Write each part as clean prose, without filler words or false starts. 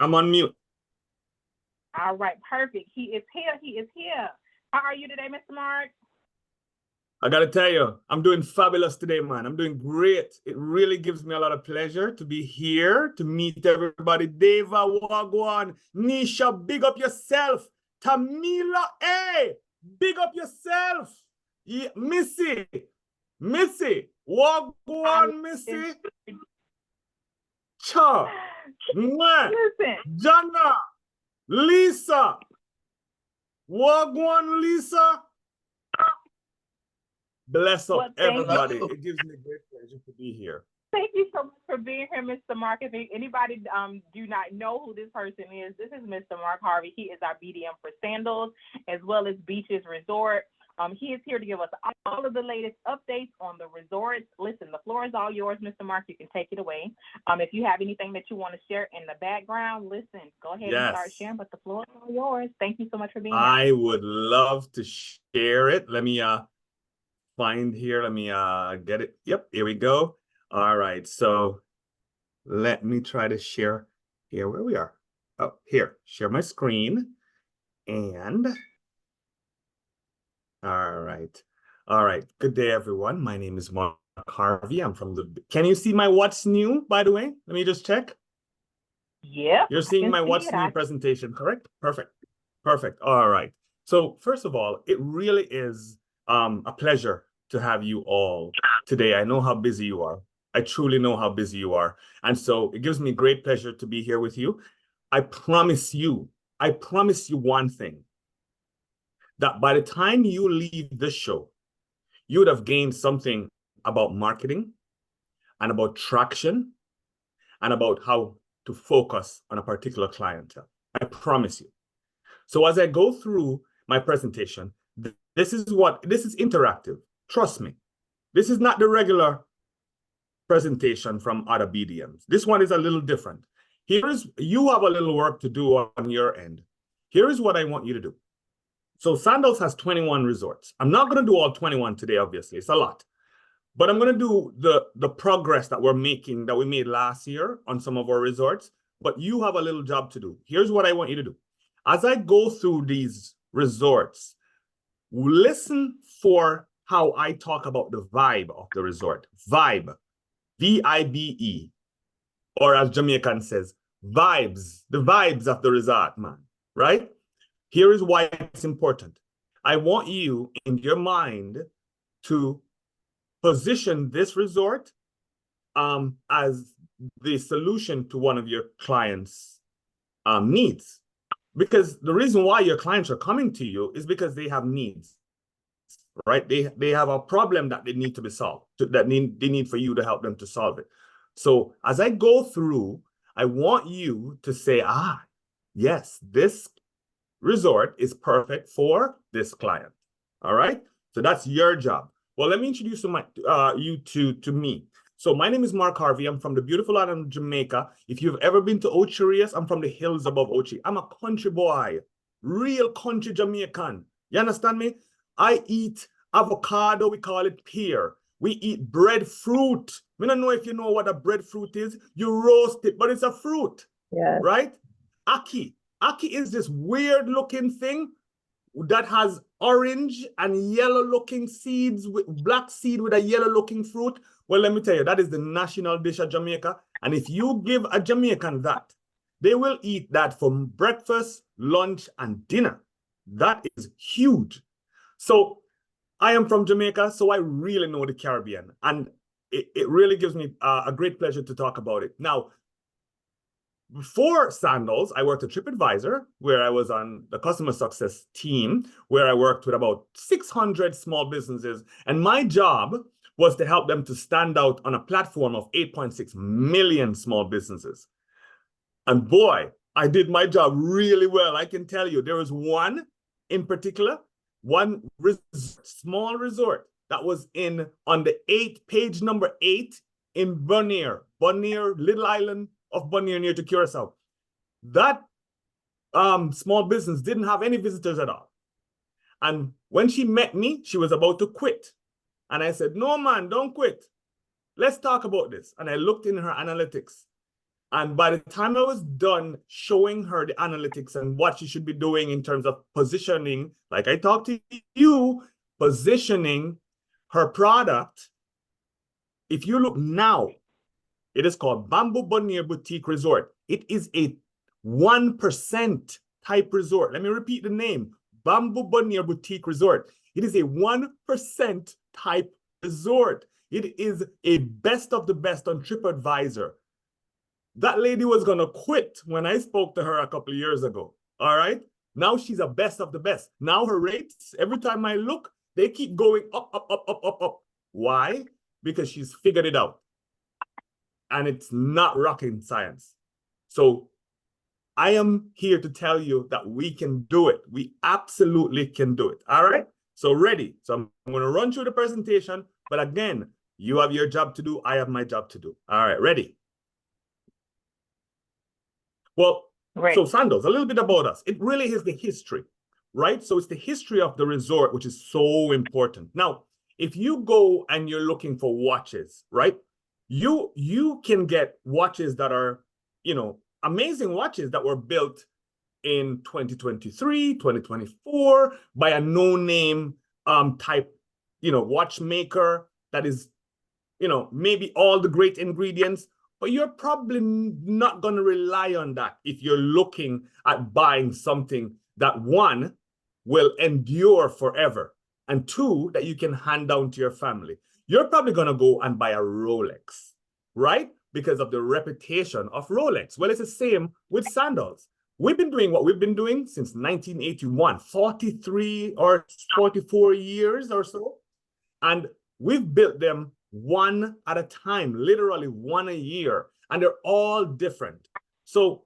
I'm on mute. All right, perfect. He is here. He is here. How are you today, Mr. Mark? I gotta tell you, I'm doing fabulous today, man. I'm doing great. It really gives me a lot of pleasure to be here, to meet everybody. Deva, Wagwan, Nisha, big up yourself. Tamila, hey, big up yourself. Yeah, Missy, Wagwan, Missy. Cha, Listen. Jana, Lisa, Wagwan, Lisa. Bless up everybody. It gives me great pleasure to be here. Thank you so much for being here, Mr. Mark. If anybody do not know who this person is, this is Mr. Mark Harvey. He is our BDM for Sandals as well as Beaches Resort. He is here to give us all of the latest updates on the resorts. Listen, the floor is all yours, Mr. Mark. You can take it away. If you have anything that you want to share in the background, listen, go ahead and start sharing, but the floor is all yours. Thank you so much for being here. I would love to share it. Let me find here. Let me get it. Yep, here we go. All right, so let me try to share here where we are. Oh, here, share my screen. And all right. Good day, everyone. My name is Mark Harvey. I'm from the, can you see my what's new, by the way? Let me just check. Yeah. You're seeing my what's new presentation, correct? Perfect. All right. So first of all, it really is a pleasure to have you all today. I know how busy you are. I truly know how busy you are. And so it gives me great pleasure to be here with you. I promise you one thing, that by the time you leave this show, you would have gained something about marketing and about traction and about how to focus on a particular clientele. I promise you. So as I go through my presentation, this is interactive. Trust me. This is not the regular presentation from other BDMs. This one is a little different. You have a little work to do on your end. Here is what I want you to do. So Sandals has 21 resorts. I'm not going to do all 21 today, obviously. It's a lot. But I'm going to do the progress that we're making, that we made last year on some of our resorts. But you have a little job to do. Here's what I want you to do. As I go through these resorts, listen for how I talk about the vibe of the resort. Vibe. V-I-B-E. Or as Jamaican says, vibes. The vibes of the resort, man. Right? Here is why it's important. I want you in your mind to position this resort as the solution to one of your clients' needs. Because the reason why your clients are coming to you is because they have needs, right? They have a problem that they need to be solved, they need for you to help them to solve it. So as I go through, I want you to say, yes, this resort is perfect for this client. All right. So that's your job. Well, let me introduce you to me. So my name is Mark Harvey. I'm from the beautiful island of Jamaica. If you've ever been to Ochi, I'm from the hills above Ochi. I'm a country boy, real country Jamaican. You understand me? I eat avocado. We call it pear. We eat breadfruit. I don't know if you know what a breadfruit is. You roast it, but it's a fruit. Yes. Right? Aki. Aki is this weird looking thing that has orange and yellow looking seeds, with black seed with a yellow looking fruit. Well, let me tell you, that is the national dish of Jamaica. And if you give a Jamaican that, they will eat that for breakfast, lunch, and dinner. That is huge. So I am from Jamaica, so I really know the Caribbean. And it really gives me a great pleasure to talk about it. Now, before Sandals, I worked at TripAdvisor, where I was on the customer success team, where I worked with about 600 small businesses. And my job was to help them to stand out on a platform of 8.6 million small businesses. And boy, I did my job really well. I can tell you, there was one in particular, one small resort that was on the page number 8 in Bonaire, little island of Bonaire near to Curacao. That small business didn't have any visitors at all. And when she met me, she was about to quit. And I said, no, man, don't quit. Let's talk about this. And I looked in her analytics. And by the time I was done showing her the analytics and what she should be doing in terms of positioning, like I talked to you, positioning her product, if you look now, it is called Bamboo Bonnier Boutique Resort. It is a 1% type resort. Let me repeat the name, Bamboo Bonnier Boutique Resort. It is a 1% type resort. It is a best of the best on TripAdvisor. That lady was going to quit when I spoke to her a couple of years ago. All right. Now she's a best of the best. Now her rates, every time I look, they keep going up, up, up, up, up, up. Why? Because she's figured it out. And it's not rocket science. So I am here to tell you that we can do it. We absolutely can do it. All right. So ready. So I'm going to run through the presentation. But again, you have your job to do. I have my job to do. All right. Ready? Well, so Sandals, a little bit about us. It really is the history, right? So it's the history of the resort, which is so important. Now, if you go and you're looking for watches, right? You can get watches that are, amazing watches that were built in 2023, 2024 by a no-name type, watchmaker that is, maybe all the great ingredients. But you're probably not going to rely on that if you're looking at buying something that, one, will endure forever, and two, that you can hand down to your family. You're probably going to go and buy a Rolex, right? Because of the reputation of Rolex. Well, it's the same with sandals. We've been doing what we've been doing since 1981, 43 or 44 years or so. And we've built them one at a time, literally one a year, and they're all different. So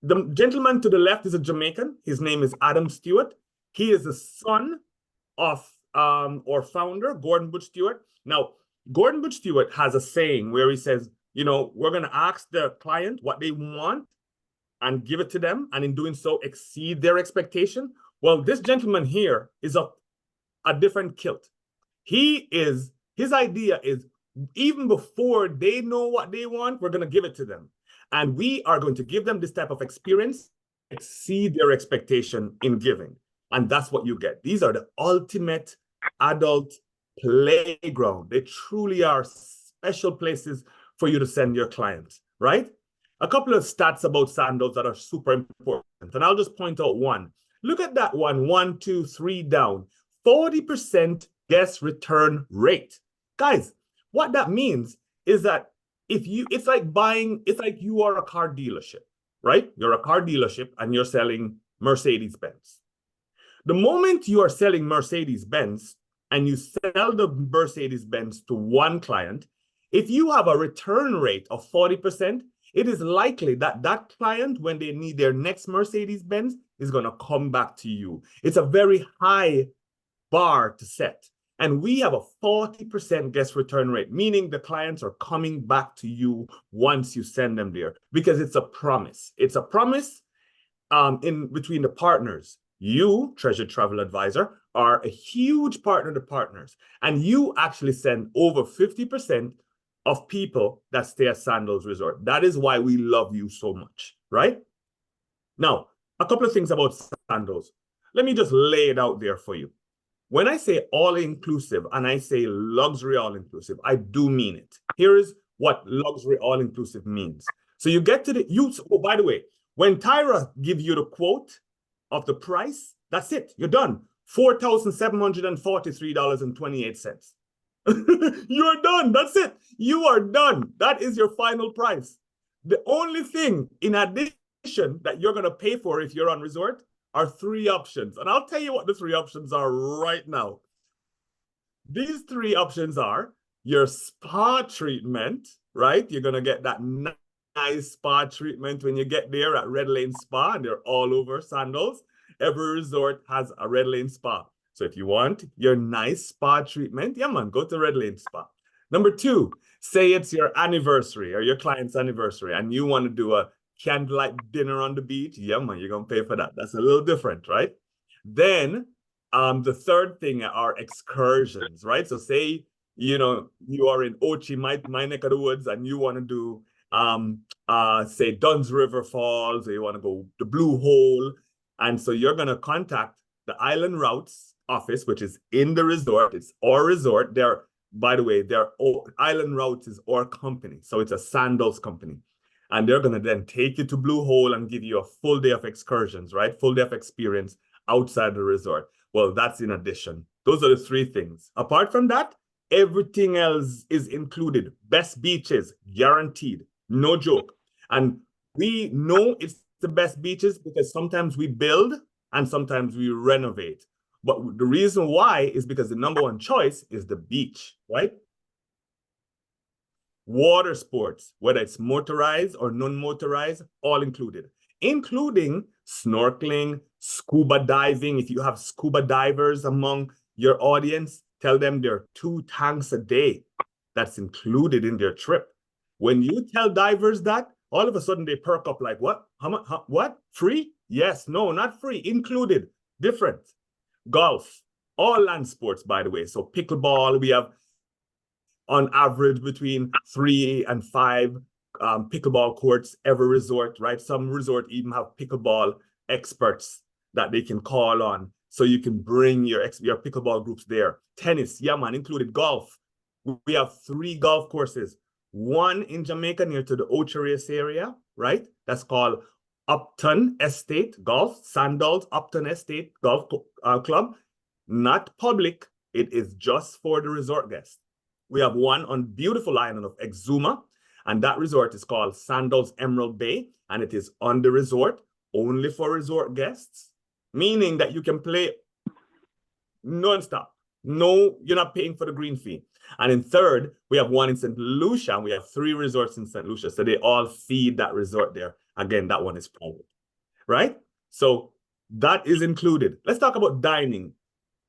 the gentleman to the left is a Jamaican. His name is Adam Stewart. He is the son of our founder, Gordon Butch Stewart. Now, Gordon Butch Stewart has a saying where he says, we're going to ask the client what they want and give it to them, and in doing so, exceed their expectation. Well, this gentleman here is a different kilt. His idea is, even before they know what they want, we're going to give it to them. And we are going to give them this type of experience, exceed their expectation in giving. And that's what you get. These are the ultimate adult playground. They truly are special places for you to send your clients, right? A couple of stats about Sandals that are super important. And I'll just point out one. Look at that one, 1, 2, 3 down. 40% guest return rate. Guys, what that means is that it's like you are a car dealership, right? You're a car dealership and you're selling Mercedes-Benz. The moment you are selling Mercedes-Benz and you sell the Mercedes-Benz to one client, if you have a return rate of 40%, it is likely that that client, when they need their next Mercedes-Benz, is going to come back to you. It's a very high bar to set. And we have a 40% guest return rate, meaning the clients are coming back to you once you send them there, because it's a promise. It's a promise in between the partners. You, Treasure Travel Advisor, are a huge partner to partners, and you actually send over 50% of people that stay at Sandals Resort. That is why we love you so much, right? Now, a couple of things about Sandals. Let me just lay it out there for you. When I say all-inclusive and I say luxury all-inclusive, I do mean it. Here is what luxury all-inclusive means. So you get to oh, by the way, when Tyra gives you the quote of the price, that's it. You're done. $4,743.28. You're done. That's it. You are done. That is your final price. The only thing in addition that you're going to pay for if you're on resort are 3 options. And I'll tell you what the 3 options are right now. These 3 options are your spa treatment, right? You're going to get that nice spa treatment when you get there at Red Lane Spa, and they're all over Sandals. Every resort has a Red Lane Spa. So if you want your nice spa treatment, yeah, man, go to Red Lane Spa. Number 2, say it's your anniversary or your client's anniversary, and you want to do a candlelight dinner on the beach. Yeah, man, you're going to pay for that. That's a little different, right? Then the third thing are excursions, right? So say, you are in Ochi, my neck of the woods, and you want to do say Dunn's River Falls, or you want to go the Blue Hole. And so you're going to contact the Island Routes office, which is in the resort. It's our resort. By the way, Island Routes is our company. So it's a Sandals company. And they're going to then take you to Blue Hole and give you a full day of excursions, right? Full day of experience outside the resort. Well, that's in addition. Those are the three things. Apart from that, everything else is included. Best beaches, guaranteed. No joke. And we know it's the best beaches because sometimes we build and sometimes we renovate. But the reason why is because the number one choice is the beach, right? Water sports, whether it's motorized or non-motorized, all included, including snorkeling, scuba diving. If you have scuba divers among your audience, tell them there are 2 tanks a day. That's included in their trip. When you tell divers that, all of a sudden they perk up like, what? How much? What? Free? Yes, no, not free, included, different. Golf, all land sports, by the way. So pickleball, we have on average between 3 and 5 pickleball courts every resort, right? Some resort even have pickleball experts that they can call on. So you can bring your pickleball groups there. Tennis, yeah, man, included golf. We have 3 golf courses. One in Jamaica near to the Ochi area, right? That's called Upton Estate Golf, Sandals Upton Estate Golf Club. Not public. It is just for the resort guests. We have one on beautiful island of Exuma, and that resort is called Sandals Emerald Bay, and it is on the resort only for resort guests, meaning that you can play nonstop. No, you're not paying for the green fee. And in third, we have one in St. Lucia, and we have 3 resorts in St. Lucia, so they all feed that resort there. Again, that one is private, right? So that is included. Let's talk about dining.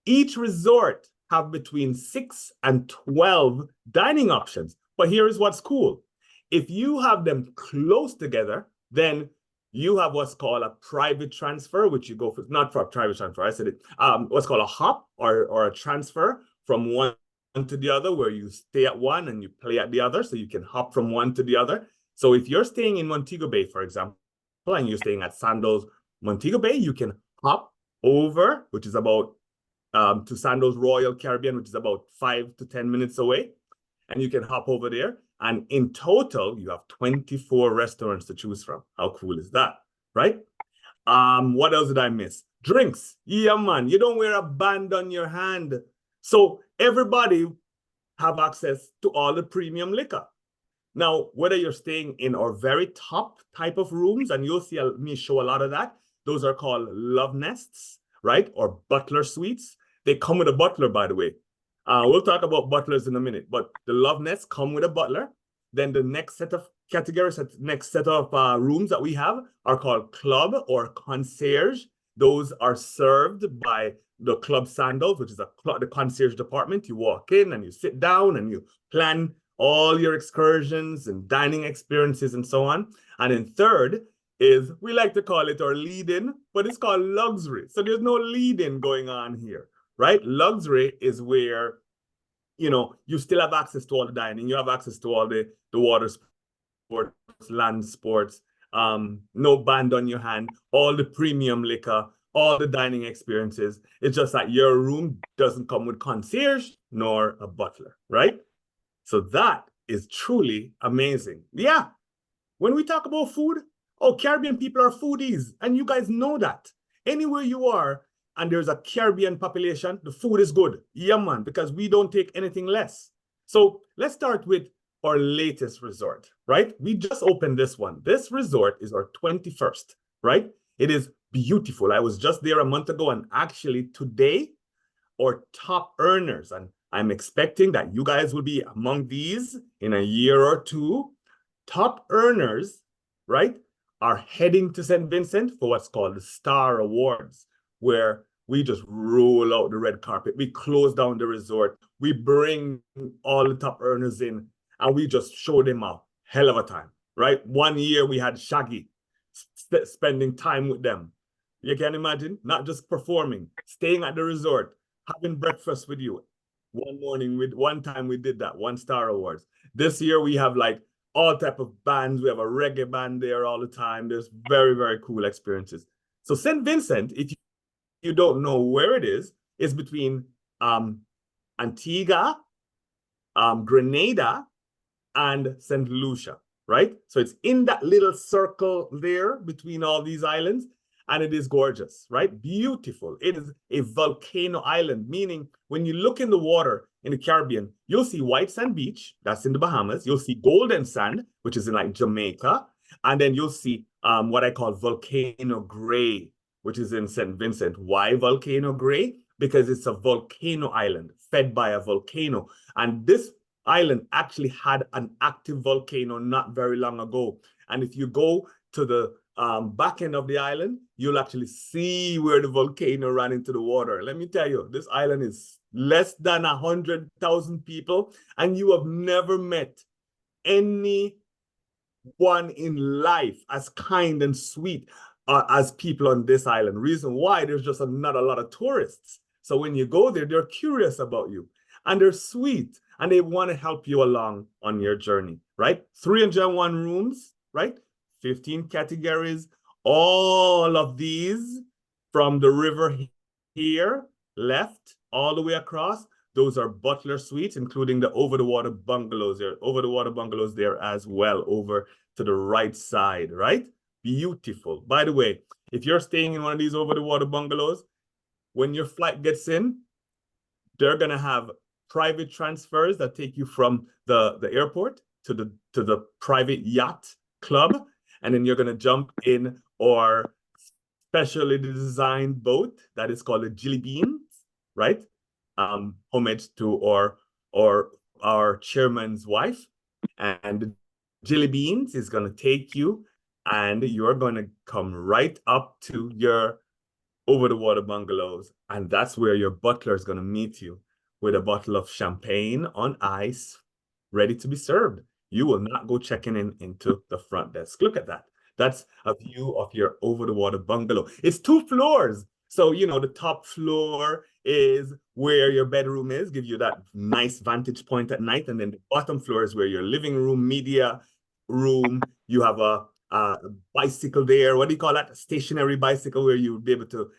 Each resort have between 6 and 12 dining options. But here is what's cool. If you have them close together, then you have what's called a private transfer, which you go for, not for a private transfer, I said it, what's called a hop or a transfer from one to the other, where you stay at one and you play at the other, so you can hop from one to the other. So if you're staying in Montego Bay, for example, and you're staying at Sandals Montego Bay, you can hop over, which is about to Sandals Royal Caribbean, which is about 5 to 10 minutes away. And you can hop over there. And in total, you have 24 restaurants to choose from. How cool is that, right? What else did I miss? Drinks. Yeah, man. You don't wear a band on your hand. So everybody have access to all the premium liquor. Now, whether you're staying in our very top type of rooms, and you'll see me show a lot of that, those are called love nests, right? Or butler suites. They come with a butler, by the way. We'll talk about butlers in a minute, but the love nests come with a butler. Then the next set of categories, next set of rooms that we have are called club or concierge. Those are served by the Club Sandals, which is the concierge department. You walk in and you sit down and you plan all your excursions and dining experiences and so on. And then third is, we like to call it our lead-in, but it's called luxury. So there's no lead-in going on here, right? Luxury is where, you know, you still have access to all the dining. You have access to all the water sports, land sports, no band on your hand, all the premium liquor, all the dining experiences. It's just that your room doesn't come with concierge nor a butler, right? So that is truly amazing. Yeah, when we talk about food, oh, Caribbean people are foodies, and you guys know that. Anywhere you are, and there's a Caribbean population, the food is good. Yeah, man, because we don't take anything less. So let's start with our latest resort, right? We just opened this one. This resort is our 21st, right? It is beautiful. I was just there a month ago, and actually today, our top earners, and I'm expecting that you guys will be among these in a year or two, top earners, right, are heading to St. Vincent for what's called the Star Awards, where we just roll out the red carpet. We close down the resort. We bring all the top earners in, and we just show them a hell of a time, right? One year we had Shaggy spending time with them. You can imagine, not just performing, staying at the resort, having breakfast with you. One time we did that, 1 Star Awards. This year we have like all type of bands. We have a reggae band there all the time. There's very, very cool experiences. So St. Vincent, if you don't know where it is between Antigua, Grenada, and St. Lucia, right? So it's in that little circle there between all these islands, and it is gorgeous, right? Beautiful. It is a volcano island, meaning when you look in the water in the Caribbean, you'll see white sand beach, that's in the Bahamas. You'll see golden sand, which is in like Jamaica. And then you'll see what I call volcano gray, which is in St. Vincent. Why volcano gray? Because it's a volcano island fed by a volcano. And this island actually had an active volcano not very long ago. And if you go to the back end of the island, you'll actually see where the volcano ran into the water. Let me tell you, this island is less than 100,000 people, and you have never met anyone in life as kind and sweet as people on this island. Reason why, there's just not a lot of tourists. So when you go there, they're curious about you, and they're sweet, and they want to help you along on your journey, right? 301 rooms, right? 15 categories, all of these from the river here, left, all the way across. Those are butler suites, including the over-the-water bungalows there, over-the-water bungalows there as well, over to the right side, right? Beautiful. By the way, if you're staying in one of these over-the-water bungalows, when your flight gets in, they're gonna have private transfers that take you from the airport to the private yacht club, and then you're gonna jump in our specially designed boat that is called a Jilly Beans, right? Homage to our chairman's wife, and the Jilly Beans is gonna take you, and you're gonna come right up to your over-the-water bungalows, and that's where your butler is gonna meet you with a bottle of champagne on ice, ready to be served. You will not go checking in into the front desk. Look at that. That's a view of your over-the-water bungalow. It's 2 floors. So, you know, the top floor is where your bedroom is, give you that nice vantage point at night. And then the bottom floor is where your living room, media room, you have a bicycle there. What do you call that? A stationary bicycle where you'll be able to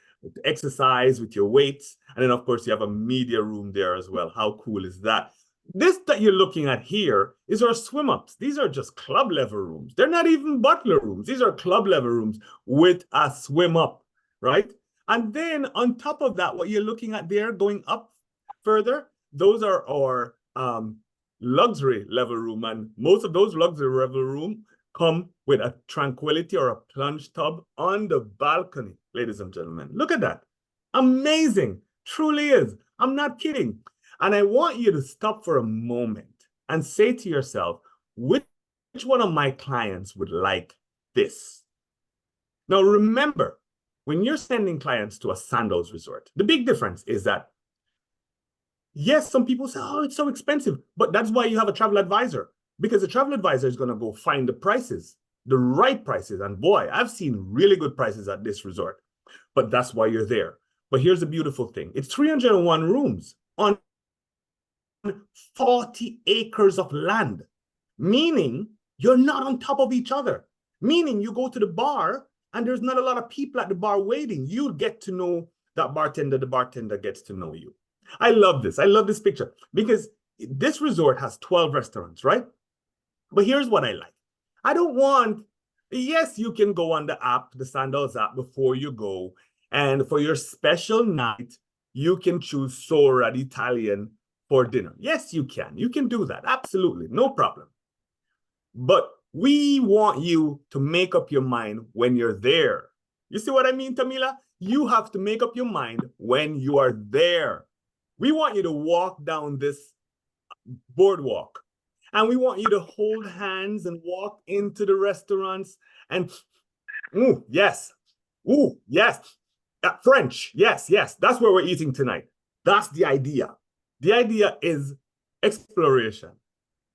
exercise with your weights. And then, of course, you have a media room there as well. How cool is that? This that you're looking at here is our swim ups. These are just club level rooms. They're not even butler rooms. These are club level rooms with a swim up, right? And then on top of that, what you're looking at there going up further, those are our luxury level room. And most of those luxury level room come with a tranquility or a plunge tub on the balcony, ladies and gentlemen. Look at that. Amazing. Truly is. I'm not kidding. And I want you to stop for a moment and say to yourself, which one of my clients would like this? Now, remember, when you're sending clients to a Sandals resort, the big difference is that, yes, some people say, oh, it's so expensive, but that's why you have a travel advisor, because the travel advisor is going to go find the prices, the right prices. And boy, I've seen really good prices at this resort, but that's why you're there. But here's the beautiful thing. It's 301 rooms on 40 acres of land, meaning you're not on top of each other, meaning you go to the bar and there's not a lot of people at the bar waiting. You get to know that bartender, the bartender gets to know you. I love this. I love this picture because this resort has 12 restaurants, right? But here's what I like. I don't want, yes, you can go on the app, the Sandals app before you go. And for your special night, you can choose Sora, the Italian, for dinner. Yes, you can. You can do that. Absolutely. No problem. But we want you to make up your mind when you're there. You see what I mean, Tamila? You have to make up your mind when you are there. We want you to walk down this boardwalk, and we want you to hold hands and walk into the restaurants and, ooh, yes, French, yes, that's where we're eating tonight. That's the idea. The idea is exploration.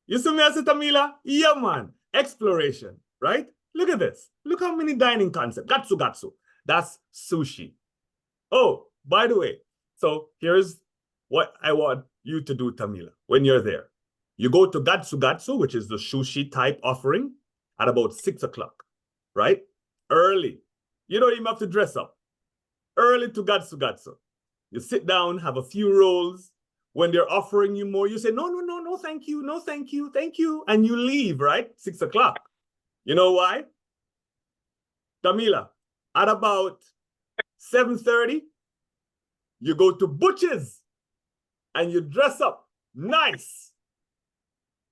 You see me, Tamila? Yeah, man. Exploration, right? Look at this. Look how many dining concepts. Gatsu. That's sushi. Oh, by the way, so here's what I want you to do, Tamila, when you're there. You go to Gatsu, which is the sushi type offering, at about 6 o'clock, right? Early. You don't even have to dress up. Early to Gatsu. You sit down, have a few rolls. When they're offering you more, you say, no, thank you, no, thank you, thank you. And you leave, right? 6 o'clock. You know why? Camila, at about 7:30, you go to Butch's and you dress up nice.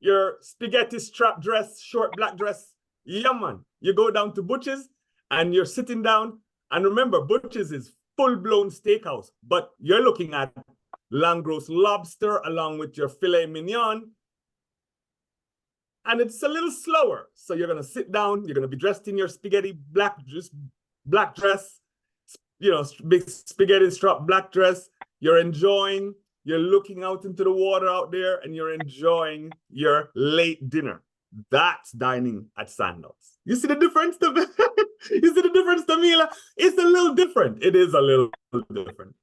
Your spaghetti strap dress, short black dress. Yeah, man. You go down to Butch's and you're sitting down. And remember, Butch's is full-blown steakhouse, but you're looking at Langros lobster along with your filet mignon. And it's a little slower. So you're going to sit down. You're going to be dressed in your spaghetti black dress, you know, big spaghetti strap black dress. You're enjoying. You're looking out into the water out there and you're enjoying your late dinner. That's dining at Sandals. You see the difference? You see the difference, Tamila? It's a little different. It is a little different.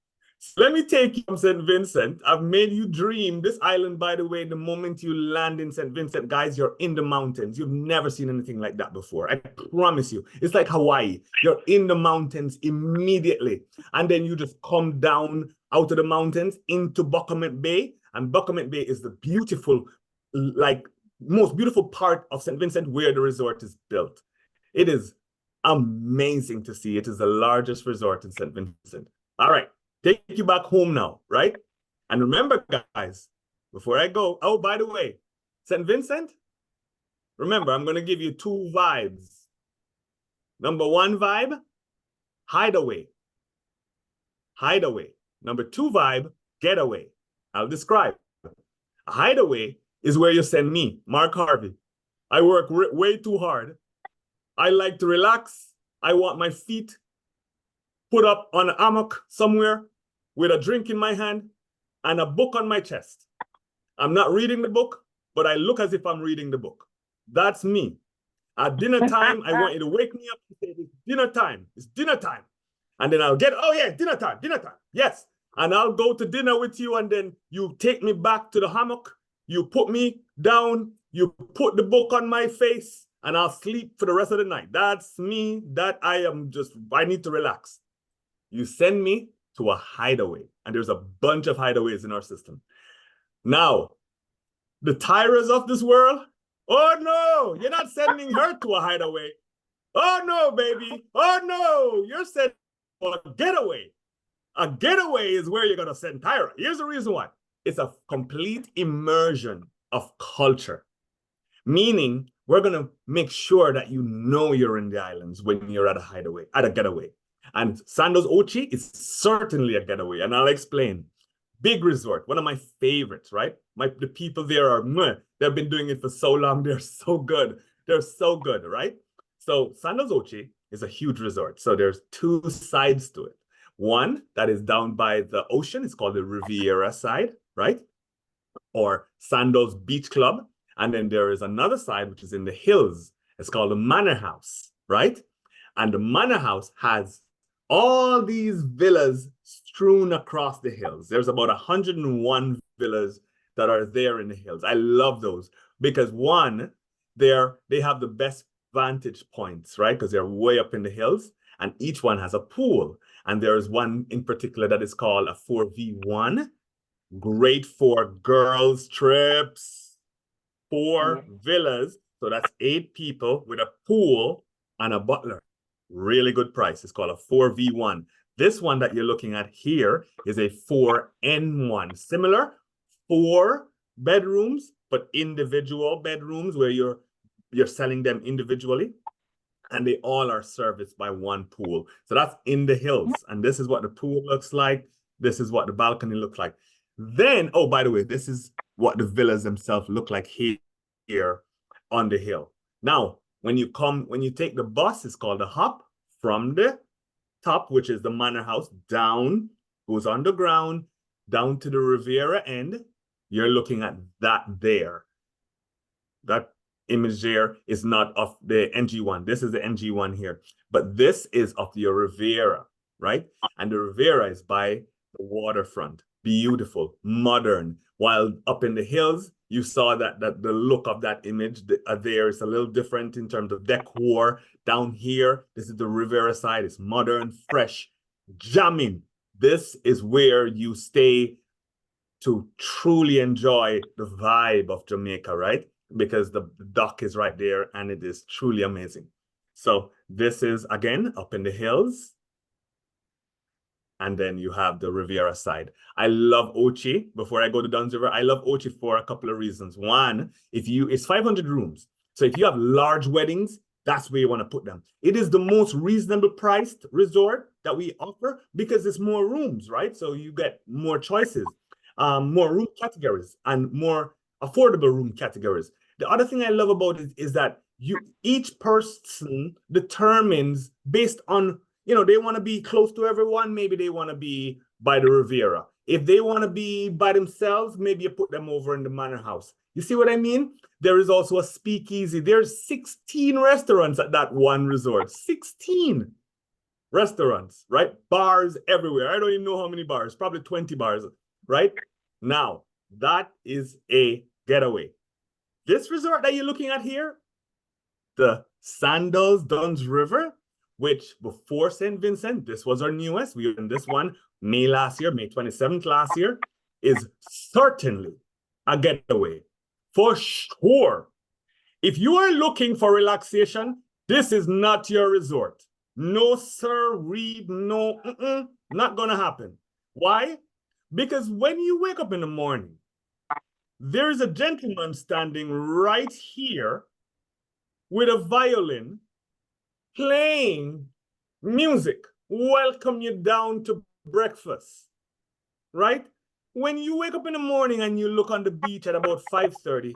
So let me take you from St. Vincent. I've made you dream. This island, by the way, the moment you land in St. Vincent, guys, you're in the mountains. You've never seen anything like that before. I promise you. It's like Hawaii. You're in the mountains immediately. And then you just come down out of the mountains into Buckamet Bay. And Buckamet Bay is the beautiful, like, most beautiful part of St. Vincent where the resort is built. It is amazing to see. It is the largest resort in St. Vincent. All right. Take you back home now, right? And remember, guys, before I go, oh, by the way, St. Vincent, remember, I'm going to give you 2 vibes. Number 1 vibe, hideaway. Hideaway. Number 2 vibe, getaway. I'll describe. A hideaway is where you send me, Mark Harvey. I work way too hard. I like to relax. I want my feet put up on a hammock somewhere with a drink in my hand and a book on my chest. I'm not reading the book, but I look as if I'm reading the book. That's me. At dinner time, I want you to wake me up and say, it's dinner time. It's dinner time. And then I'll get, oh yeah, dinner time. Yes. And I'll go to dinner with you and then you take me back to the hammock. You put me down. You put the book on my face and I'll sleep for the rest of the night. That's me. I need to relax. You send me to a hideaway. And there's a bunch of hideaways in our system. Now, the Tyras of this world, oh no, you're not sending her to a hideaway. Oh no, baby. Oh no, you're sending a getaway. A getaway is where you're going to send Tyra. Here's the reason why. It's a complete immersion of culture. Meaning, we're going to make sure that you know you're in the islands when you're at a getaway. And Sandals Ochi is certainly a getaway, and I'll explain. Big resort, one of my favorites, right? The people there are, they've been doing it for so long. They're so good. They're so good, right? So Sandals Ochi is a huge resort. So there's 2 sides to it. One that is down by the ocean. It's called the Riviera side, right? Or Sandals Beach Club. And then there is another side, which is in the hills. It's called the Manor House, right? And the Manor House has all these villas strewn across the hills. There's about 101 villas that are there in the hills. I love those because one, they have the best vantage points, right? Because they're way up in the hills and each one has a pool. And there's one in particular that is called a 4v1, great for girls trips, 4 villas. So that's 8 people with a pool and a butler. Really good price. It's called a 4v1. This one that you're looking at here is a 4n1. Similar, 4 bedrooms, but individual bedrooms where you're selling them individually. And they all are serviced by one pool. So that's in the hills. And this is what the pool looks like. This is what the balcony looks like. Then, oh, by the way, this is what the villas themselves look like here on the hill. Now, when you take the bus, it's called a hop from the top, which is the Manor House, down, goes underground, down to the Riviera end. You're looking at that there. That image there is not of the NG1. This is the NG1 here. But this is of the Riviera, right? And the Riviera is by the waterfront. Beautiful, modern. While up in the hills, You saw that the look of that image there is a little different in terms of decor. Down here, this is the Riviera side. It's modern, fresh, jamming. This is where you stay to truly enjoy the vibe of Jamaica, right? Because the dock is right there and it is truly amazing. So this is, again, up in the hills. And then you have the Riviera side. I love Ochi. Before I go to Duns River, I love Ochi for a couple of reasons. One, it's 500 rooms. So if you have large weddings, that's where you want to put them. It is the most reasonable priced resort that we offer because it's more rooms, right? So you get more choices, more room categories, and more affordable room categories. The other thing I love about it is that each person determines based on, they want to be close to everyone. Maybe they want to be by the Riviera. If they want to be by themselves, maybe you put them over in the Manor House. You see what I mean? There is also a speakeasy. There's 16 restaurants at that one resort. 16 restaurants, right? Bars everywhere. I don't even know how many bars, probably 20 bars, right? Now, that is a getaway. This resort that you're looking at here, the Sandals Duns River, which before St. Vincent, this was our newest. We were in this one May 27th last year, is certainly a getaway. For sure. If you are looking for relaxation, this is not your resort. No, sir, not gonna happen. Why? Because when you wake up in the morning, there is a gentleman standing right here with a violin playing music, welcome you down to breakfast, right? When you wake up in the morning and you look on the beach at about 5:30,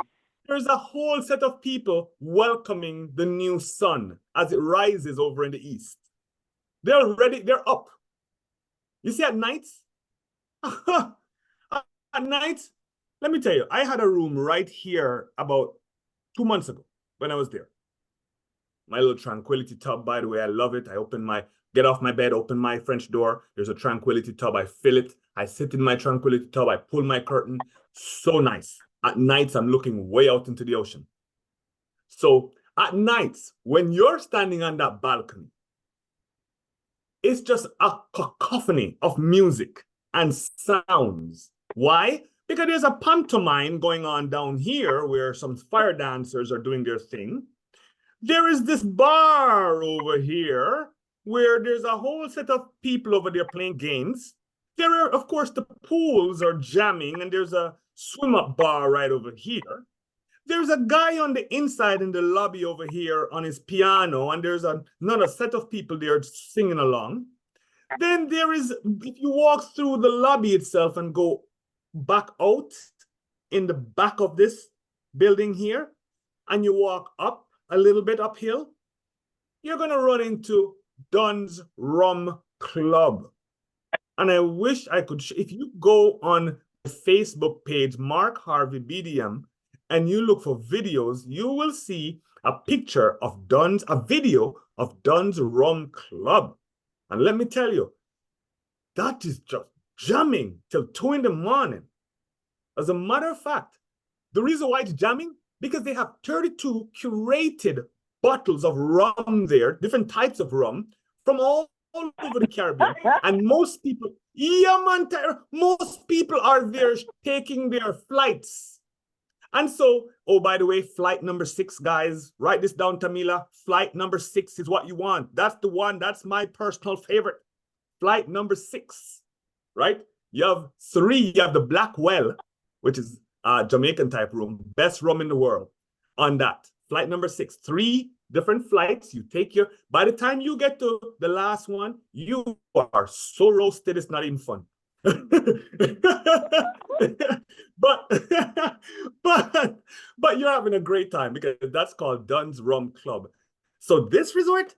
there's a whole set of people welcoming the new sun as it rises over in the east. They're ready, they're up. You see, at nights, let me tell you, I had a room right here about 2 months ago when I was there. My little tranquility tub, by the way, I love it. Get off my bed, open my French door. There's a tranquility tub. I fill it. I sit in my tranquility tub. I pull my curtain. So nice. At nights, I'm looking way out into the ocean. So at nights, when you're standing on that balcony, it's just a cacophony of music and sounds. Why? Because there's a pantomime going on down here where some fire dancers are doing their thing. There is this bar over here where there's a whole set of people over there playing games. There are, of course, the pools are jamming, and there's a swim-up bar right over here. There's a guy on the inside in the lobby over here on his piano, and there's another set of people there singing along. Then there is, if you walk through the lobby itself and go back out in the back of this building here, and you walk up a little bit uphill, you're going to run into Dunn's Rum Club. And I wish I could, if you go on the Facebook page, Mark Harvey BDM, and you look for videos, you will see a picture of a video of Dunn's Rum Club. And let me tell you, that is just jamming till 2 in the morning. As a matter of fact, the reason why it's jamming, because they have 32 curated bottles of rum there, different types of rum, from all over the Caribbean. And most people, most people are there taking their flights. And so, oh, by the way, flight number 6, guys, write this down, Tamila. Flight number 6 is what you want. That's the one. That's my personal favorite. Flight number 6, right? You have 3. You have the Black Well, which is Jamaican type rum, best rum in the world. On that, flight number 6, 3 different flights. You take by the time you get to the last one, you are so roasted, it's not even fun. but you're having a great time because that's called Dunn's Rum Club. So this resort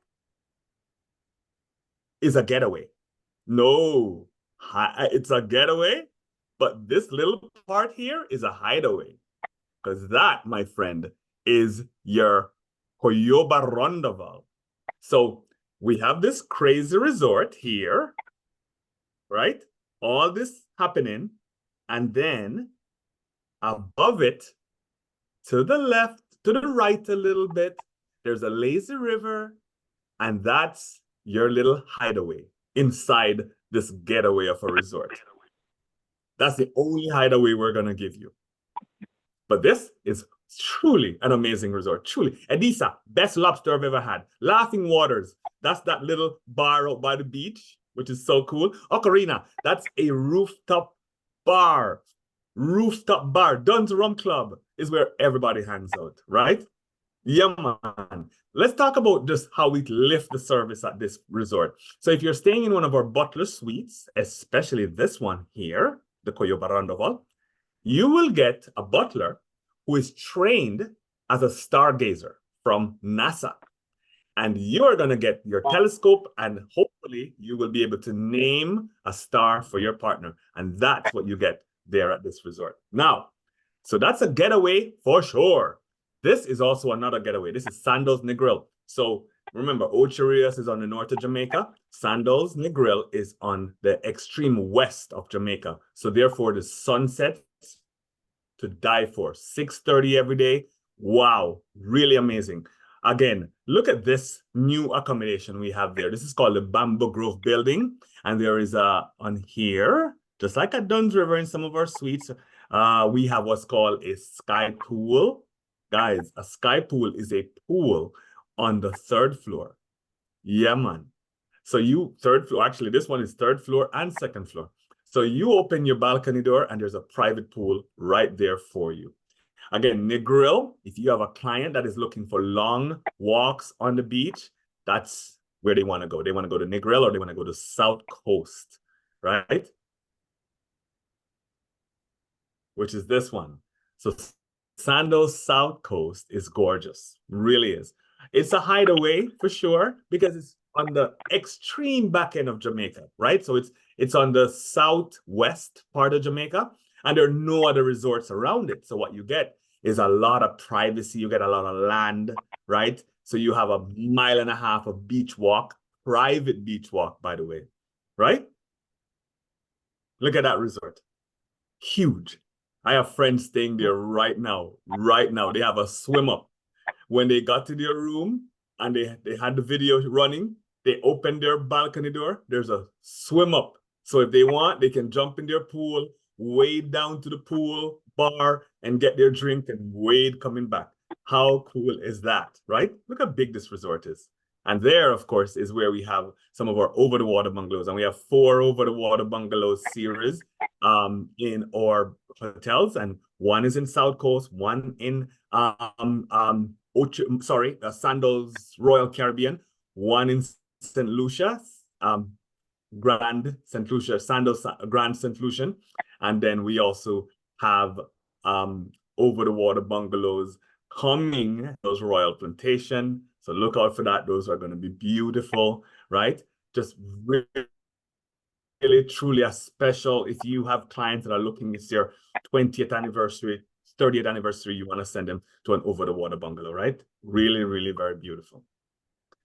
is a getaway. No, it's a getaway, but this little part here is a hideaway. Because that, my friend, is your Hoyoba Rondavel. So we have this crazy resort here, right? All this happening. And then above it, to the left, to the right a little bit, there's a lazy river, and that's your little hideaway inside this getaway of a resort. That's the only hideaway we're going to give you. But this is truly an amazing resort. Truly. Edisa, best lobster I've ever had. Laughing Waters, that's that little bar out by the beach, which is so cool. Ocarina, that's a rooftop bar. Rooftop bar. Dunn's Rum Club is where everybody hangs out, right? Yeah, man. Let's talk about just how we lift the service at this resort. So if you're staying in one of our butler suites, especially this one here, the Coyo Barandoval, you will get a butler who is trained as a stargazer from NASA. And you're going to get your telescope, and hopefully you will be able to name a star for your partner. And that's what you get there at this resort. Now, so that's a getaway for sure. This is also another getaway. This is Sandals Negril. So remember, Ochi is on the north of Jamaica. Sandals Negril is on the extreme west of Jamaica. So therefore, the sunset to die for. 6:30 every day. Wow, really amazing. Again, look at this new accommodation we have there. This is called the Bamboo Grove Building. And there is on here, just like at Dunn's River in some of our suites, we have what's called a sky pool. Guys, a sky pool is a pool on the 3rd floor. Yeah, man. So you, 3rd floor, actually, this one is 3rd floor and 2nd floor. So you open your balcony door and there's a private pool right there for you. Again, Negril, if you have a client that is looking for long walks on the beach, that's where they want to go. They want to go to Negril or they want to go to South Coast, right? Which is this one. So Sandals South Coast is gorgeous, really is. It's a hideaway for sure because it's on the extreme back end of Jamaica, right? So it's on the southwest part of Jamaica, and there are no other resorts around it. So what you get is a lot of privacy. You get a lot of land, right? So you have a 1.5 miles of beach walk, private beach walk, by the way, right? Look at that resort. Huge. I have friends staying there right now. Right now, they have a swim up. When they got to their room and they had the video running, they opened their balcony door. There's a swim up. So if they want, they can jump in their pool, wade down to the pool bar and get their drink and wade coming back. How cool is that, right? Look how big this resort is. And there, of course, is where we have some of our over-the-water bungalows. And we have 4 over-the-water bungalows series in our hotels. And one is in South Coast, one in Sandals Royal Caribbean, one in St. Lucia, Grand St. Lucia, Sandals Grand St. Lucian. And then we also have over-the-water bungalows coming, those Royal Plantation. So look out for that. Those are going to be beautiful, right? Just really, truly a special, if you have clients that are looking, it's their 20th anniversary, 30th anniversary, you want to send them to an over-the-water bungalow, right? Really, really very beautiful.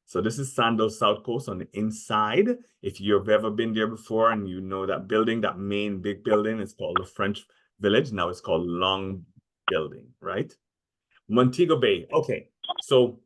So this is Sandals South Coast on the inside. If you've ever been there before and you know that building, that main big building, is called the French Village. Now it's called Long Building, right? Montego Bay. Okay, so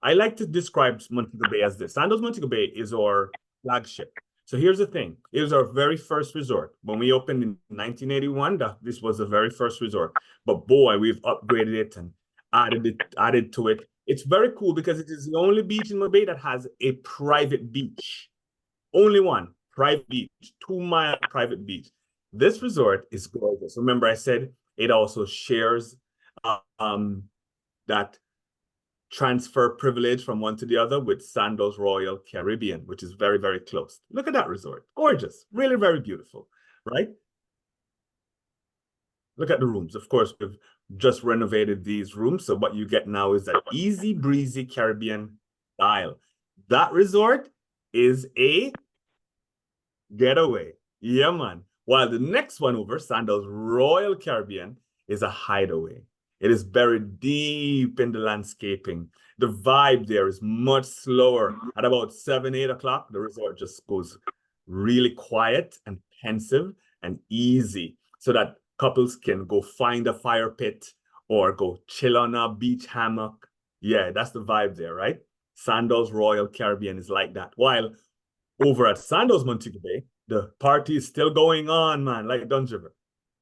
I like to describe Montego Bay as this. Sandals Montego Bay is our flagship. So here's the thing. It was our very first resort. When we opened in 1981, this was the very first resort. But boy, we've upgraded it and added to it. It's very cool because it is the only beach in Montego Bay that has a private beach. Only one private beach, 2-mile private beach. This resort is gorgeous. Remember, I said it also shares that transfer privilege from one to the other with Sandals Royal Caribbean, which is very, very close. Look at that resort. Gorgeous. Really very beautiful, right? Look at the rooms. Of course, we've just renovated these rooms. So what you get now is that easy breezy Caribbean style. That resort is a getaway. Yeah, man. While the next one over, Sandals Royal Caribbean, is a hideaway. It is buried deep in the landscaping. The vibe there is much slower. At about 7, 8 o'clock, the resort just goes really quiet and pensive and easy so that couples can go find a fire pit or go chill on a beach hammock. Yeah, that's the vibe there, right? Sandals Royal Caribbean is like that. While over at Sandals Montego Bay, the party is still going on, man, like Duns River.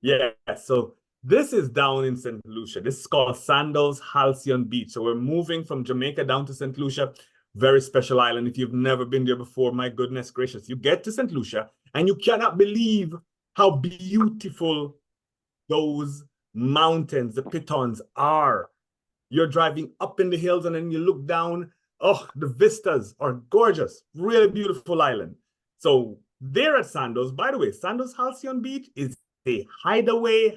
Yeah, so this is down in St. Lucia. This is called Sandals Halcyon Beach. So we're moving from Jamaica down to St. Lucia. Very special island. If you've never been there before, my goodness gracious, you get to St. Lucia and you cannot believe how beautiful those mountains, the pitons are. You're driving up in the hills and then you look down. Oh, the vistas are gorgeous. Really beautiful island. So there at Sandals, by the way, Sandals Halcyon Beach is a hideaway.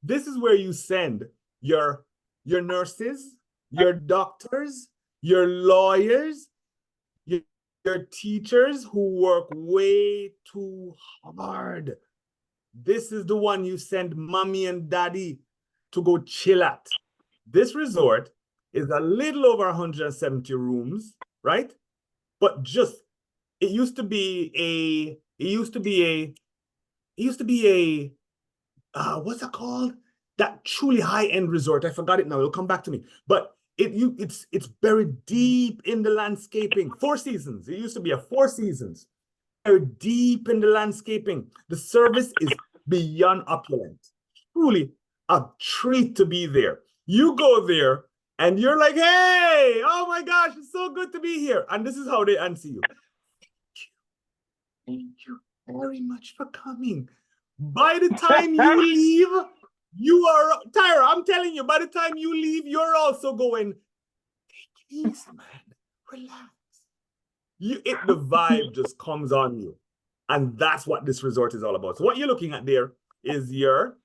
This is where you send your nurses, your doctors, your lawyers, your teachers who work way too hard. This is the one you send mommy and daddy to go chill at. This resort is a little over 170 rooms, right? But just, it used to be what's it called? That truly high-end resort. I forgot it now. It'll come back to me. But it's buried deep in the landscaping. Four Seasons. It used to be a Four Seasons. Buried deep in the landscaping. The service is beyond opulent. Truly a treat to be there. You go there and you're like, hey, oh my gosh, it's so good to be here. And this is how they answer you. Thank you very much for coming. By the time you leave, you are, Tyra, I'm telling you, by the time you leave, you're also going, take it easy, man. Relax. The vibe just comes on you. And that's what this resort is all about. So what you're looking at there is your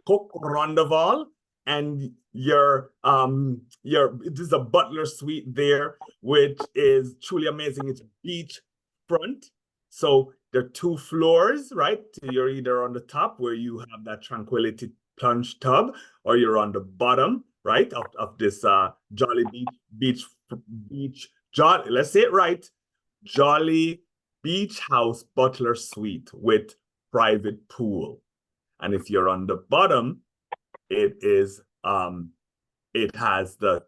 cook rondaval and your this is a butler suite there, which is truly amazing. It's beach front. So there are 2 floors, right? You're either on the top where you have that tranquility plunge tub, or you're on the bottom, right, of this Jolly Beach, let's say it right, Jolly Beach House Butler Suite with private pool. And if you're on the bottom, it is it has the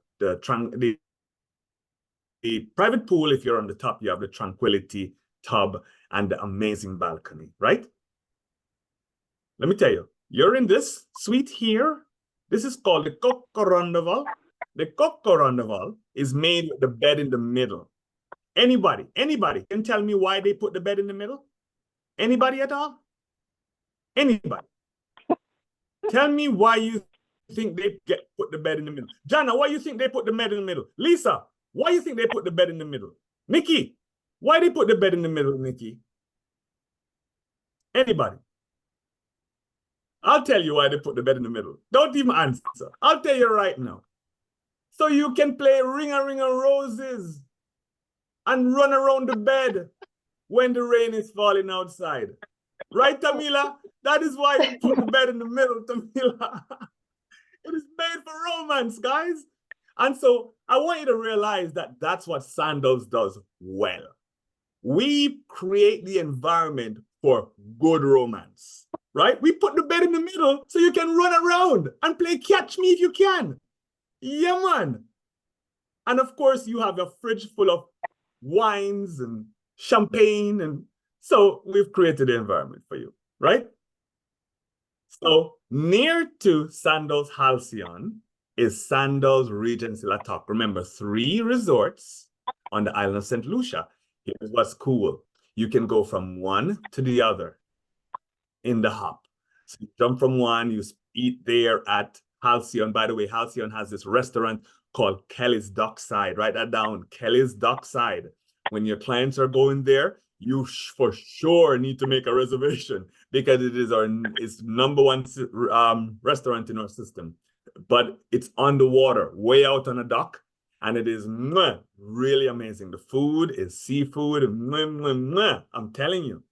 private pool. If you're on the top, you have the tranquility tub and the amazing balcony, right? Let me tell you, you're in this suite here. This is called the Coco Rondaval. The Coco Rondaval is made with the bed in the middle. Anybody can tell me why they put the bed in the middle? Anybody at all? Anybody? Tell me why you think they put the bed in the middle. Jana, why you think they put the bed in the middle? Lisa, why you think they put the bed in the middle? Nikki, why they put the bed in the middle, Nikki? Anybody? I'll tell you why they put the bed in the middle. Don't even answer. I'll tell you right now. So you can play Ring a Roses and run around the bed when the rain is falling outside. Right, Tamila? That is why you put the bed in the middle, Tamila. It is made for romance, guys. And so I want you to realize that that's what Sandals does well. We create the environment for good romance, right? We put the bed in the middle so you can run around and play catch me if you can. Yeah, man. And of course, you have a fridge full of wines and champagne. And so we've created the environment for you, right? So near to Sandals Halcyon is Sandals Regency La Toc. Remember, 3 resorts on the island of St. Lucia. Here's what's cool. You can go from one to the other in the hop. So you jump from one, you eat there at Halcyon. By the way, Halcyon has this restaurant called Kelly's Dockside. Write that down, Kelly's Dockside. When your clients are going there, you for sure need to make a reservation because it's #1 restaurant in our system. But it's on the water, way out on a dock, and it is really amazing. The food is seafood. I'm telling you,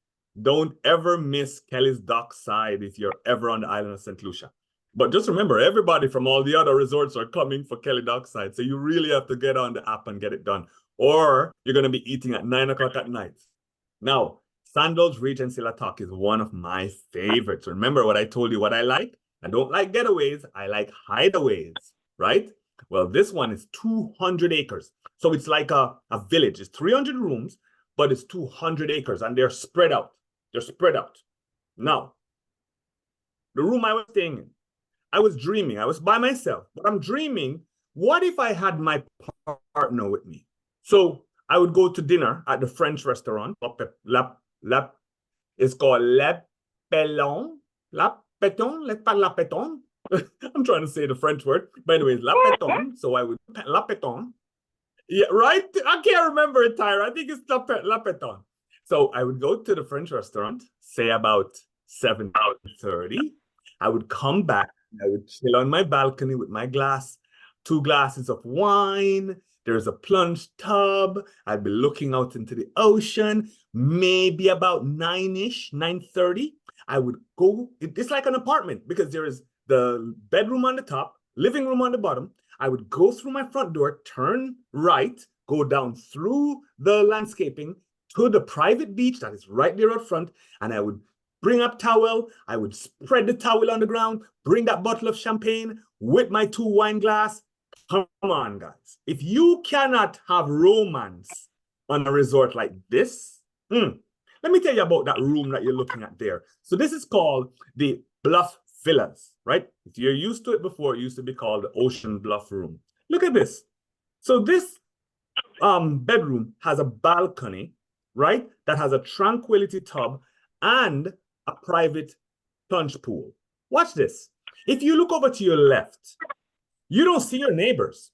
don't ever miss Kelly's Dockside if you're ever on the island of St. Lucia. But just remember, everybody from all the other resorts are coming for Kelly Dockside. So you really have to get on the app and get it done. Or you're going to be eating at 9 o'clock at night. Now, Sandals Regency La Toc is one of my favorites. Remember what I told you, what I like? I don't like getaways. I like hideaways, right? Well, this one is 200 acres. So it's like a village. It's 300 rooms, but it's 200 acres and they're spread out. They're spread out. Now, the room I was staying in, I was dreaming. I was by myself, but I'm dreaming, what if I had my partner with me? So I would go to dinner at the French restaurant. It's called Le Pelon. La Peton. Let's pas La Peton. I'm trying to say the French word. But anyways, La Peton. So I would, La Peton. Yeah, right? I can't remember it, Tyra. I think it's La Peton. So I would go to the French restaurant, say about 7:30. I would come back. I would chill on my balcony with my glass, 2 glasses of wine. There's a plunge tub. I'd be looking out into the ocean. Maybe about 9-ish, 9:30. I would go. It's like an apartment because there is the bedroom on the top, living room on the bottom. I would go through my front door, turn right, go down through the landscaping to the private beach that is right there out front, and I would bring up towel. I would spread the towel on the ground, bring that bottle of champagne with my 2 wine glass. Come on, guys. If you cannot have romance on a resort like this, let me tell you about that room that you're looking at there. So this is called the Bluff Villas, right? If you're used to it before, it used to be called the Ocean Bluff Room. Look at this. So this bedroom has a balcony, right? That has a tranquility tub and a private plunge pool. Watch this. If you look over to your left, you don't see your neighbors.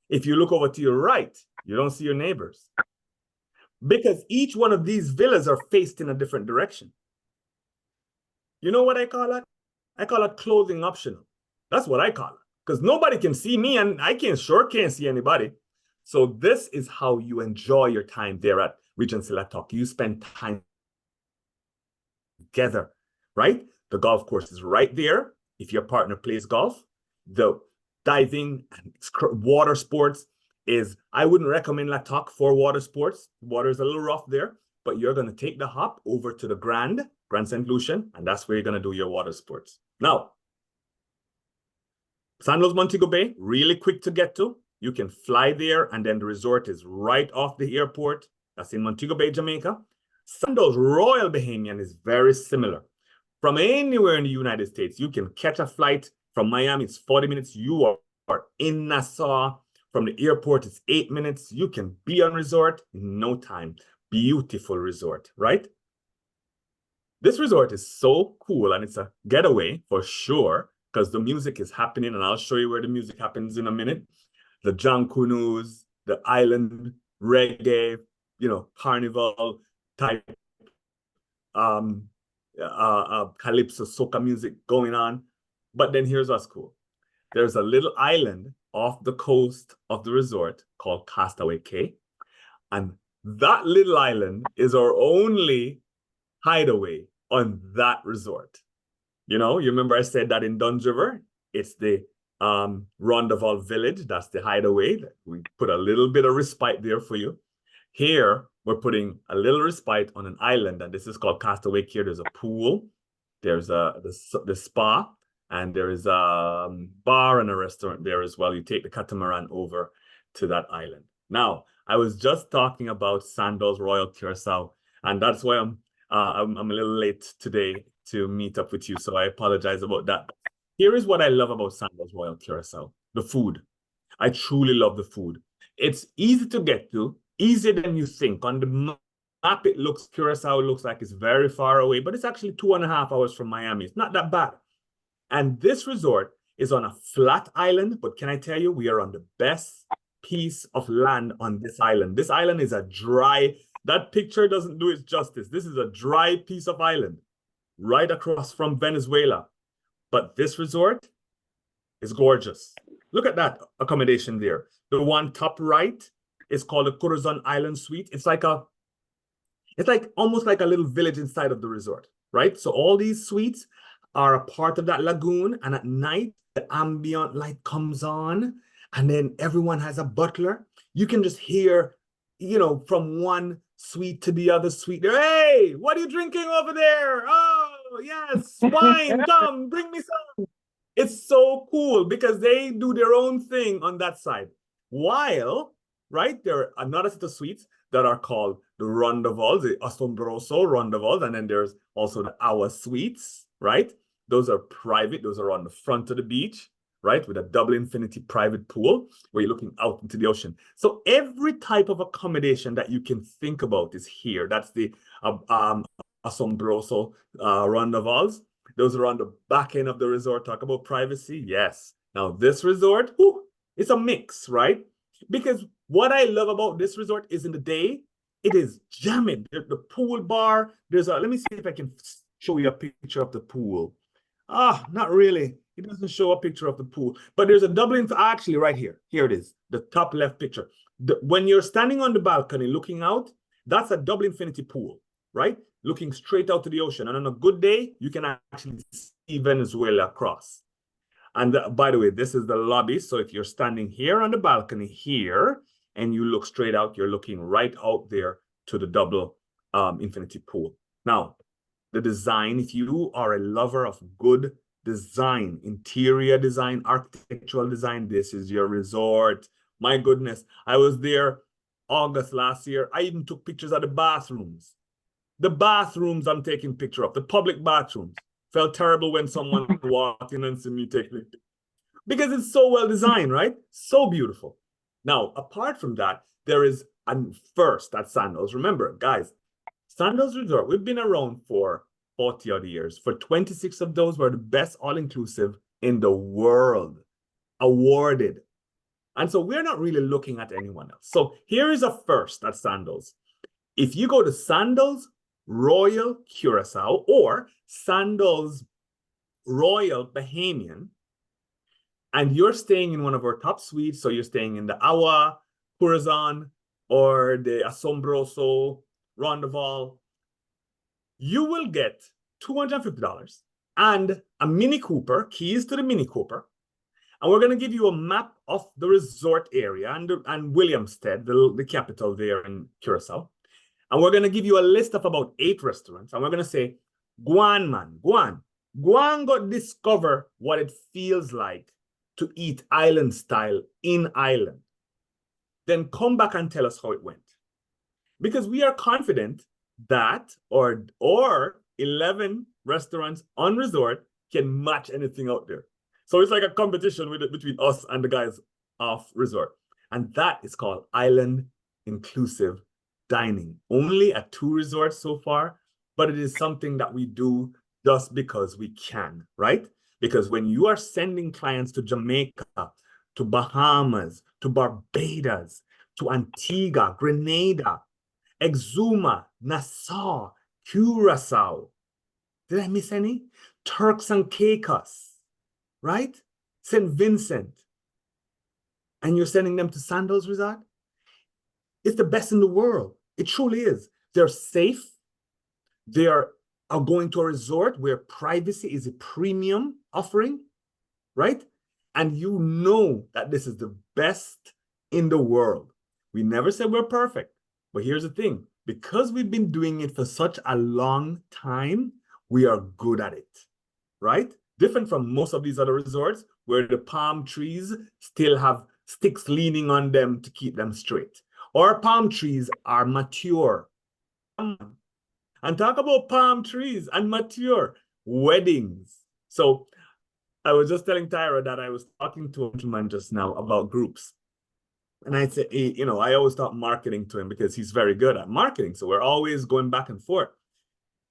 If you look over to your right, you don't see your neighbors. Because each one of these villas are faced in a different direction. You know what I call it? I call it clothing optional. That's what I call it. Because nobody can see me and I sure can't see anybody. So this is how you enjoy your time there at Regency La Toc. You spend time together, right? The golf course is right there. If your partner plays golf, the diving and water sports is, I wouldn't recommend La Toc for water sports. Water is a little rough there, but you're going to take the hop over to the Grand St. Lucian, and that's where you're going to do your water sports. Now, Sandals Montego Bay, really quick to get to. You can fly there, and then the resort is right off the airport. That's in Montego Bay, Jamaica. Sandals Royal Bahamian is very similar. From anywhere in the United States, you can catch a flight from Miami. It's 40 minutes. You are in Nassau. From the airport, it's 8 minutes. You can be on resort in no time. Beautiful resort, right? This resort is so cool, and it's a getaway for sure, because the music is happening, and I'll show you where the music happens in a minute. The Jankunus, the island reggae, carnival type, calypso, soca music going on. But then here's what's cool. There's a little island off the coast of the resort called Castaway Cay. And that little island is our only hideaway on that resort. You remember I said that in Duns River, it's the Rondaval Village. That's the hideaway. We put a little bit of respite there for you. Here, we're putting a little respite on an island, and this is called Castaway Cay. There's a pool, there's the spa, and there is a bar and a restaurant there as well. You take the catamaran over to that island. Now, I was just talking about Sandals Royal Curacao, and that's why I'm a little late today to meet up with you, so I apologize about that. Here is what I love about Sandals Royal Curacao: the food. I truly love the food. It's easy to get to, easier than you think. On the map, Curacao looks like it's very far away, but it's actually 2.5 hours from Miami. It's not that bad. And this resort is on a flat island, but can I tell you, we are on the best piece of land on this island. This island is a dry, that picture doesn't do it justice. This is a dry piece of island right across from Venezuela. But this resort is gorgeous. Look at that accommodation there. The one top right is called the Corazon Island Suite. It's like almost like a little village inside of the resort, right? So all these suites are a part of that lagoon, and at night, the ambient light comes on, and then everyone has a butler. You can just hear, from one suite to the other suite, hey, what are you drinking over there? Oh, yes, wine, come, bring me some. It's so cool because they do their own thing on that side. While, right, there are another set of suites that are called the Rondavals, the Asombroso Rondavals, and then there's also the Our Suites, right? Those are private. Those are on the front of the beach, right, with a double infinity private pool where you're looking out into the ocean. So every type of accommodation that you can think about is here. That's the Asombroso Rondavals. Those are on the back end of the resort. Talk about privacy. Yes. Now this resort, whew, it's a mix, right? Because what I love about this resort is in the day, it is jamming. The pool bar, there's a, let me see if I can show you a picture of the pool. Ah, not really. It doesn't show a picture of the pool, but there's a double, actually right here. Here it is, the top left picture. When you're standing on the balcony looking out, that's a double infinity pool, right? Looking straight out to the ocean. And on a good day, you can actually see Venezuela across. And by the way, this is the lobby. So if you're standing here on the balcony here and you look straight out, you're looking right out there to the double infinity pool. Now, the design, if you are a lover of good design, interior design, architectural design, this is your resort. My goodness, I was there August last year. I even took pictures of the bathrooms. The bathrooms I'm taking picture of, the public bathrooms. Felt terrible when someone walked in and see me taking it. Because it's so well designed, right? So beautiful. Now, apart from that, there is a first at Sandals. Remember, guys, Sandals Resort, we've been around for 40 odd years. For 26 of those, we're the best all-inclusive in the world, awarded. And so we're not really looking at anyone else. So here is a first at Sandals. If you go to Sandals Royal Curacao or Sandals Royal Bahamian, and you're staying in one of our top suites, so you're staying in the Awa, Corazon, or the Asombroso, Rondaval, you will get $250 and a Mini Cooper, keys to the Mini Cooper. And we're going to give you a map of the resort area and Williamstead, the capital there in Curacao. And we're going to give you a list of about 8 restaurants. And we're going to say, Guan, man, Guan. Guan go discover what it feels like to eat island style in Ireland. Then come back and tell us how it went. Because we are confident that or 11 restaurants on resort can match anything out there. So it's like a competition between us and the guys off resort. And that is called island inclusive dining. Only at 2 resorts so far, but it is something that we do just because we can, right? Because when you are sending clients to Jamaica, to Bahamas, to Barbados, to Antigua, Grenada, Exuma, Nassau, Curacao. Did I miss any? Turks and Caicos, right? St. Vincent. And you're sending them to Sandals Resort? It's the best in the world. It truly is. They're safe. They are going to a resort where privacy is a premium offering, right? And you know that this is the best in the world. We never said we're perfect. But here's the thing, because we've been doing it for such a long time, we are good at it, right? Different from most of these other resorts where the palm trees still have sticks leaning on them to keep them straight. Our palm trees are mature. And talk about palm trees and mature weddings. So I was just telling Tyra that I was talking to a gentleman just now about groups. And I said, you know, I always talk marketing to him because he's very good at marketing. So we're always going back and forth.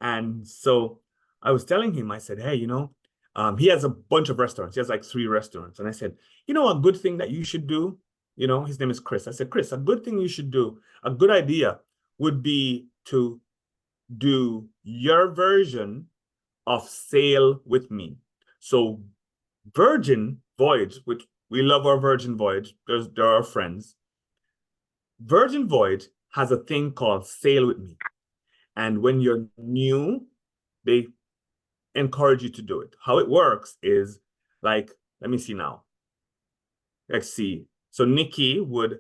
And so I was telling him, I said, hey, you know, he has a bunch of restaurants. He has like 3 restaurants. And I said, you know, a good thing that you should do, you know, his name is Chris. I said, Chris, a good thing you should do, a good idea would be to do your version of Sail With Me. So Virgin Voyage, which we love our Virgin Voyage. They're our friends. Virgin Voyage has a thing called Sail With Me. And when you're new, they encourage you to do it. How it works is like, let me see now. Let's see. So Nikki would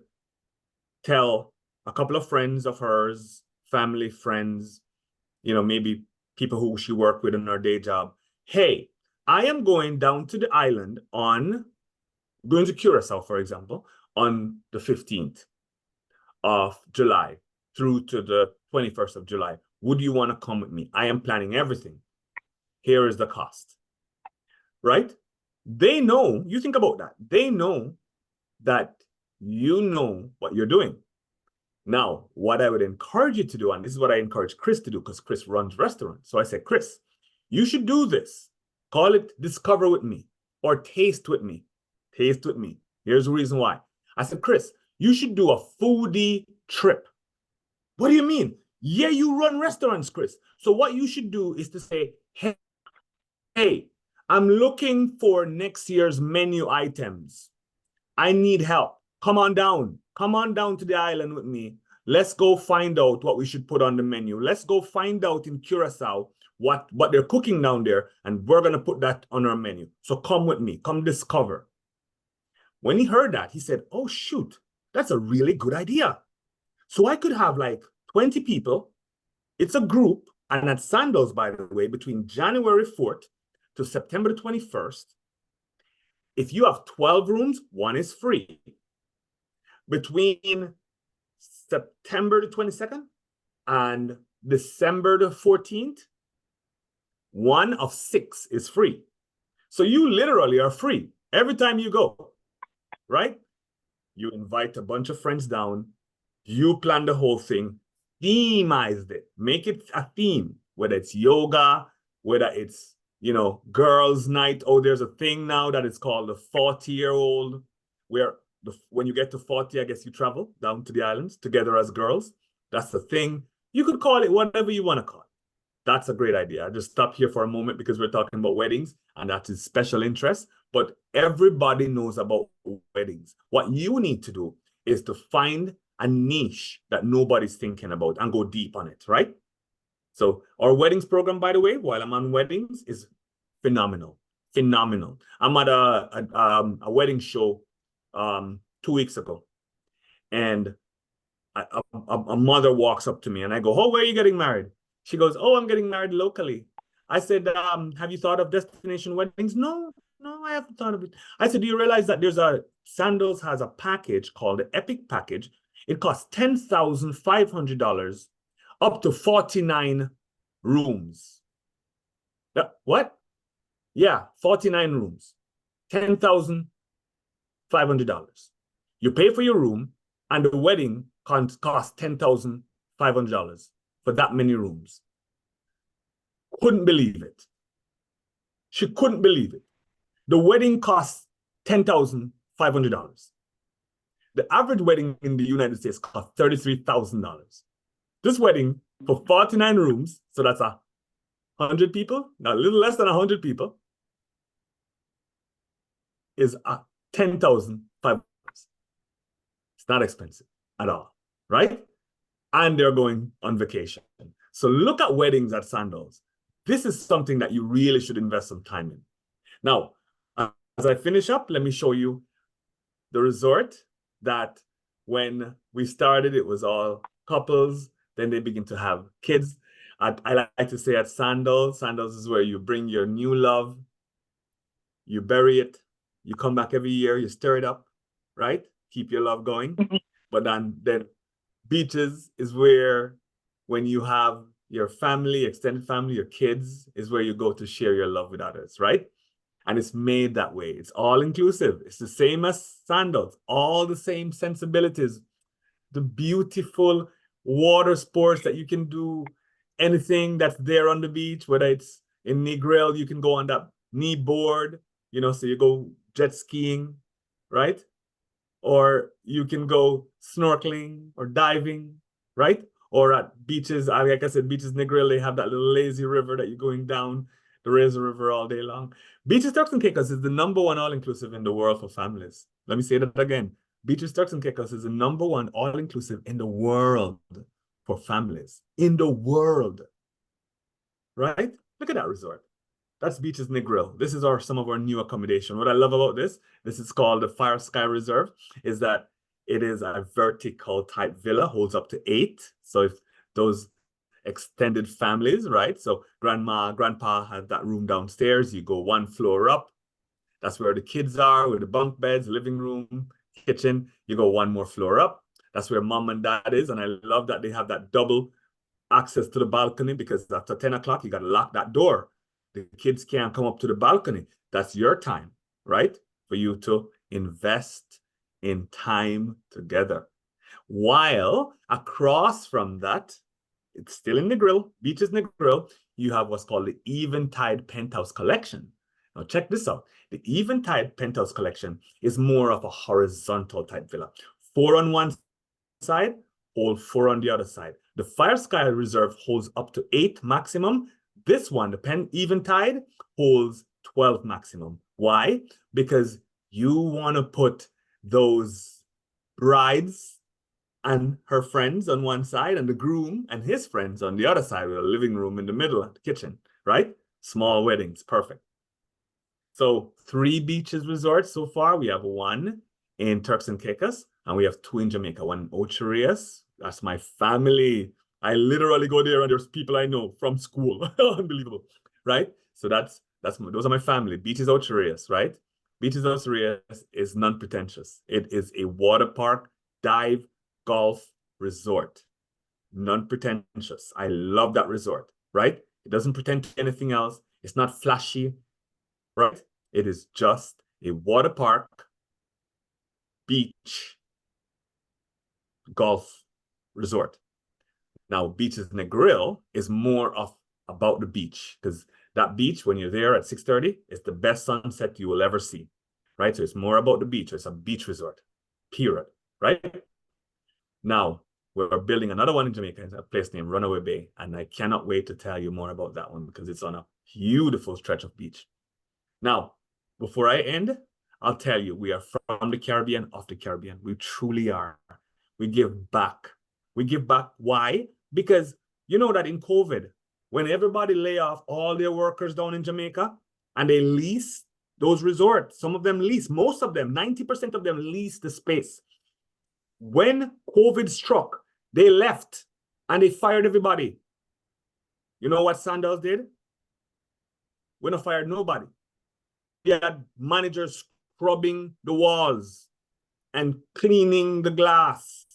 tell a couple of friends of hers, family, friends, you know, maybe people who she worked with in her day job, hey, I am going down to the island going to Curacao, for example, on the 15th of July through to the 21st of July. Would you want to come with me? I am planning everything. Here is the cost, right? They know, you think about that. They know that you know what you're doing. Now, what I would encourage you to do, and this is what I encourage Chris to do, because Chris runs restaurants. So I said, Chris, you should do this. Call it Discover with me or Taste with me. Taste with me. Here's the reason why. I said, Chris, you should do a foodie trip. What do you mean? Yeah, you run restaurants, Chris. So what you should do is to say, hey, I'm looking for next year's menu items. I need help. Come on down. Come on down to the island with me. Let's go find out what we should put on the menu. Let's go find out in Curacao what they're cooking down there, and we're going to put that on our menu. So come with me. Come discover. When he heard that, he said, oh, shoot, that's a really good idea. So I could have like 20 people. It's a group. And at Sandals, by the way, between January 4th to September 21st, if you have 12 rooms, one is free. Between September the 22nd and December the 14th, one of 6 is free. So you literally are free every time you go, right? You invite a bunch of friends down. You plan the whole thing, themized it, make it a theme, whether it's yoga, whether it's, girls' night. Oh, there's a thing now that is called the 40-year-old, where when you get to 40, I guess you travel down to the islands together as girls. That's the thing. You could call it whatever you want to call it. That's a great idea. I just stop here for a moment because we're talking about weddings and that is special interest, but everybody knows about weddings. What you need to do is to find a niche that nobody's thinking about and go deep on it, right? So our weddings program, by the way, while I'm on weddings, is phenomenal. Phenomenal. I'm at a wedding show 2 weeks ago, and a mother walks up to me and I go, oh, where are you getting married? She goes, oh, I'm getting married locally. I said, have you thought of destination weddings? No, I haven't thought of it. I said, do you realize that Sandals has a package called the Epic Package? It costs $10,500 up to 49 rooms. What? Yeah, 49 rooms, $10,500. You pay for your room, and the wedding costs $10,500 for that many rooms. Couldn't believe it. She couldn't believe it. The wedding costs $10,500. The average wedding in the United States costs $33,000. This wedding for 49 rooms, so that's 100 people, a little less than 100 people, is $10,500. It's not expensive at all, right? And they're going on vacation. So look at weddings at Sandals. This is something that you really should invest some time in. Now, as I finish up, let me show you the resort that when we started, it was all couples. Then they begin to have kids. I like to say at Sandals is where you bring your new love, you bury it, you come back every year, you stir it up, right? Keep your love going. But then beaches is where, when you have your family, extended family, your kids, is where you go to share your love with others, right? And it's made that way. It's all inclusive. It's the same as Sandals, all the same sensibilities, the beautiful water sports that you can do, anything that's there on the beach, whether it's in Negril, you can go on that knee board, so you go jet skiing, right? Or you can go snorkeling or diving, right? Or at beaches, like I said, beaches Negril, they have that little lazy river that you're going down the Razor River all day long. Beaches, Turks and Caicos is the #1 all-inclusive in the world for families. Let me say that again. Beaches, Turks and Caicos is the #1 all-inclusive in the world for families. In the world, right? Look at that resort. That's Beaches Negril. This is some of our new accommodation. What I love about this is called the Fire Sky Reserve, is that it is a vertical type villa, holds up to 8. So if those extended families, right? So grandma, grandpa have that room downstairs. You go one floor up. That's where the kids are, with the bunk beds, living room, kitchen. You go one more floor up. That's where mom and dad is. And I love that they have that double access to the balcony, because after 10 o'clock, you got to lock that door. The kids can't come up to the balcony. That's your time, right? For you to invest in time together. While across from that, it's still in Negril, Beaches Negril, you have what's called the Eventide Penthouse Collection. Now check this out. The Eventide Penthouse Collection is more of a horizontal type villa. 4 on one side, hold 4 on the other side. The Fire Sky Reserve holds up to 8 maximum. This one, the Eventide, holds 12 maximum. Why? Because you want to put those brides and her friends on one side, and the groom and his friends on the other side, with a living room in the middle and the kitchen, right? Small weddings, perfect. So 3 beaches resorts so far. We have 1 in Turks and Caicos, and we have 2 in Jamaica. 1 in Ochi. That's my family. I literally go there and there's people I know from school. Unbelievable, right? So those are my family. Beaches Ochi, right? Beaches Ochi is non-pretentious. It is a water park, dive, golf resort. Non-pretentious. I love that resort, right? It doesn't pretend to anything else. It's not flashy, right? It is just a water park, beach, golf resort. Now, Beaches Negril is more of about the beach, because that beach, when you're there at 6:30, it's the best sunset you will ever see, right? So it's more about the beach. It's a beach resort, period, right? Now, we're building another one in Jamaica. It's a place named Runaway Bay, and I cannot wait to tell you more about that one, because it's on a beautiful stretch of beach. Now, before I end, I'll tell you, we are from the Caribbean, of the Caribbean. We truly are. We give back. We give back. Why? Because you know that in COVID, when everybody lay off all their workers down in Jamaica and they lease those resorts, some of them lease, most of them, 90% of them lease the space. When COVID struck, they left and they fired everybody. You know what Sandals did? We not fired nobody. We had managers scrubbing the walls and cleaning the glass.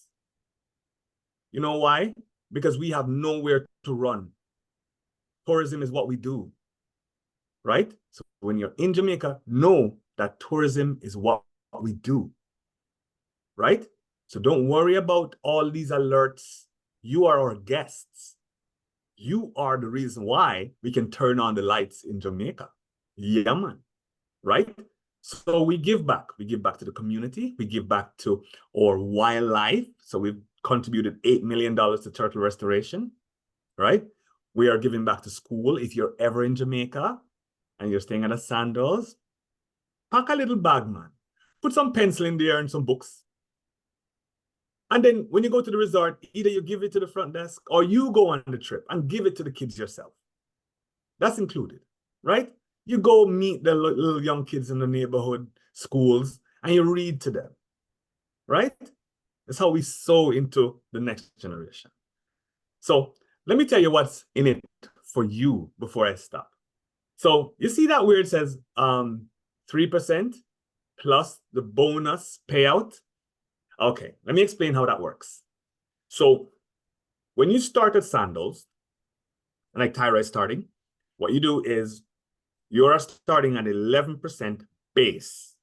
You know why? Because we have nowhere to run. Tourism is what we do, right? So when you're in Jamaica, know that tourism is what we do, right? So don't worry about all these alerts. You are our guests. You are the reason why we can turn on the lights in Jamaica. Yeah, man. Right? So we give back. We give back to the community. We give back to our wildlife. So we've contributed $8 million to turtle restoration, right? We are giving back to school. If you're ever in Jamaica and you're staying at a Sandals, pack a little bag, man. Put some pencil in there and some books. And then when you go to the resort, either you give it to the front desk or you go on the trip and give it to the kids yourself. That's included, right? You go meet the little young kids in the neighborhood schools and you read to them, right? That's how we sow into the next generation. So let me tell you what's in it for you before I stop. So you see that where it says 3% plus the bonus payout? Okay, let me explain how that works. So when you start at Sandals, like Tyra is starting, what you do is you're starting at 11% base.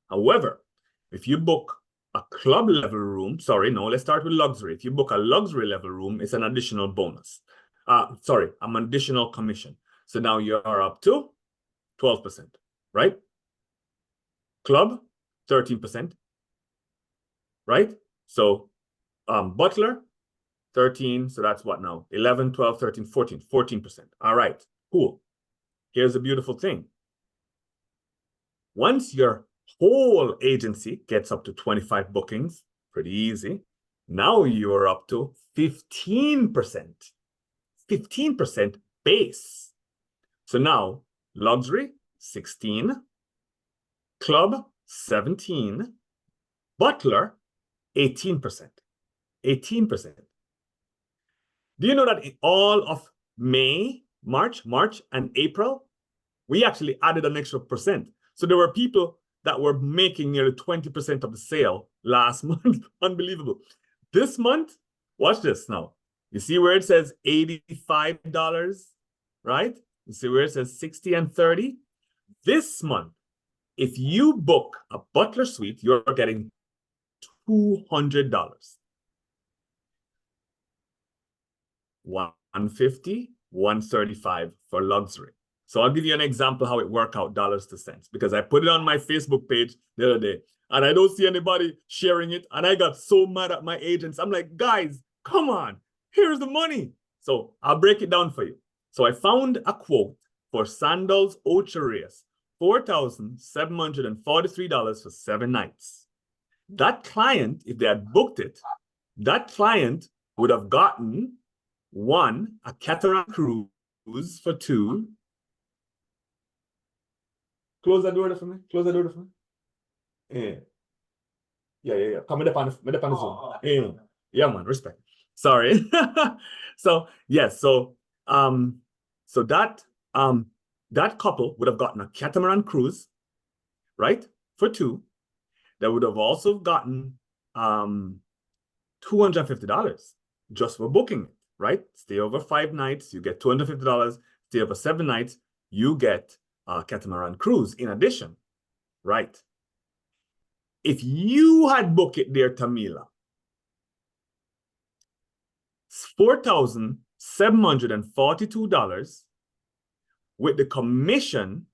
However, if you book a club level room, let's start with luxury. If you book a luxury level room, it's an additional bonus. An additional commission. So now you're up to 12%, right? Club, 13%, right? So butler, 13. So that's what now? 11, 12, 13, 14, 14%. All right, cool. Here's the beautiful thing. Once your whole agency gets up to 25 bookings, pretty easy, now you are up to 15%. 15% base. So now luxury, 16, club, 17, butler, 18%. 18%. Do you know that in all of March, and April, we actually added an extra percent. So there were people that were making nearly 20% of the sale last month. Unbelievable. This month, watch this now. You see where it says $85, right? You see where it says 60 and 30? This month, if you book a butler suite, you're getting $200. 150, 135 for luxury. So I'll give you an example how it worked out dollars to cents, because I put it on my Facebook page the other day and I don't see anybody sharing it. And I got so mad at my agents. I'm like, guys, come on, here's the money. So I'll break it down for you. So I found a quote for Sandals Ochi race, $4,743 for 7 nights. That client, if they had booked it, that client would have gotten one, a catamaran cruise for 2. Close that door for me. Close that door for me. Yeah. Come with the pan Zoom. Yeah, man, respect. Sorry. So yes, so that couple would have gotten a catamaran cruise, right? For 2. They would have also gotten $250 just for booking it, right? Stay over 5 nights, you get $250. Stay over 7 nights, you get a catamaran cruise in addition, right? If you had booked it there, Tamila, $4,742 with the commission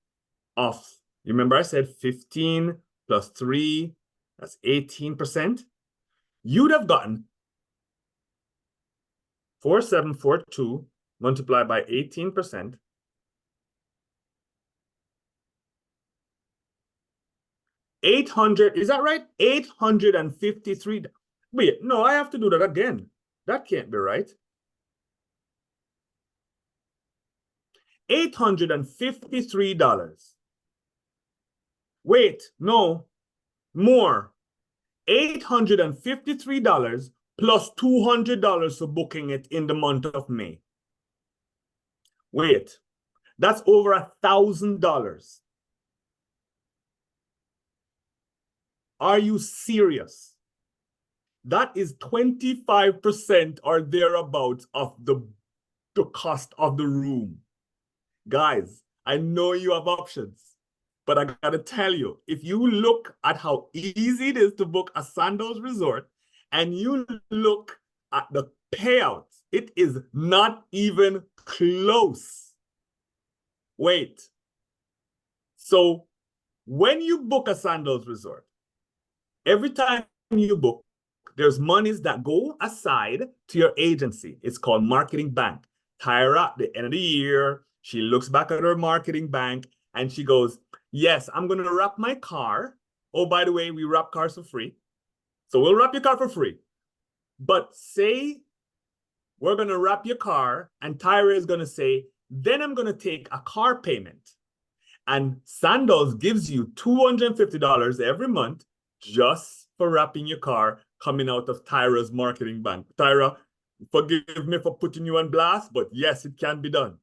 of, you remember I said 15 plus 3, that's 18%. You'd have gotten 4,742 multiplied by 18%. 800, is that right? 853. Wait, no, I have to do that again. That can't be right. $853. Wait, no, more. $853 plus $200 for booking it in the month of May. Wait, that's over $1,000. Are you serious? That is 25% or thereabouts of the cost of the room. Guys, I know you have options, but I gotta tell you, if you look at how easy it is to book a Sandals resort and you look at the payouts, it is not even close. Wait. So when you book a Sandals resort, every time you book, there's monies that go aside to your agency. It's called marketing bank. Tyra, at the end of the year, she looks back at her marketing bank and she goes, yes, I'm going to wrap my car. Oh, by the way, we wrap cars for free. So we'll wrap your car for free. But say we're going to wrap your car and Tyra is going to say, then I'm going to take a car payment. And Sandals gives you $250 every month just for wrapping your car coming out of Tyra's marketing bank. Tyra, forgive me for putting you on blast, but yes, it can be done.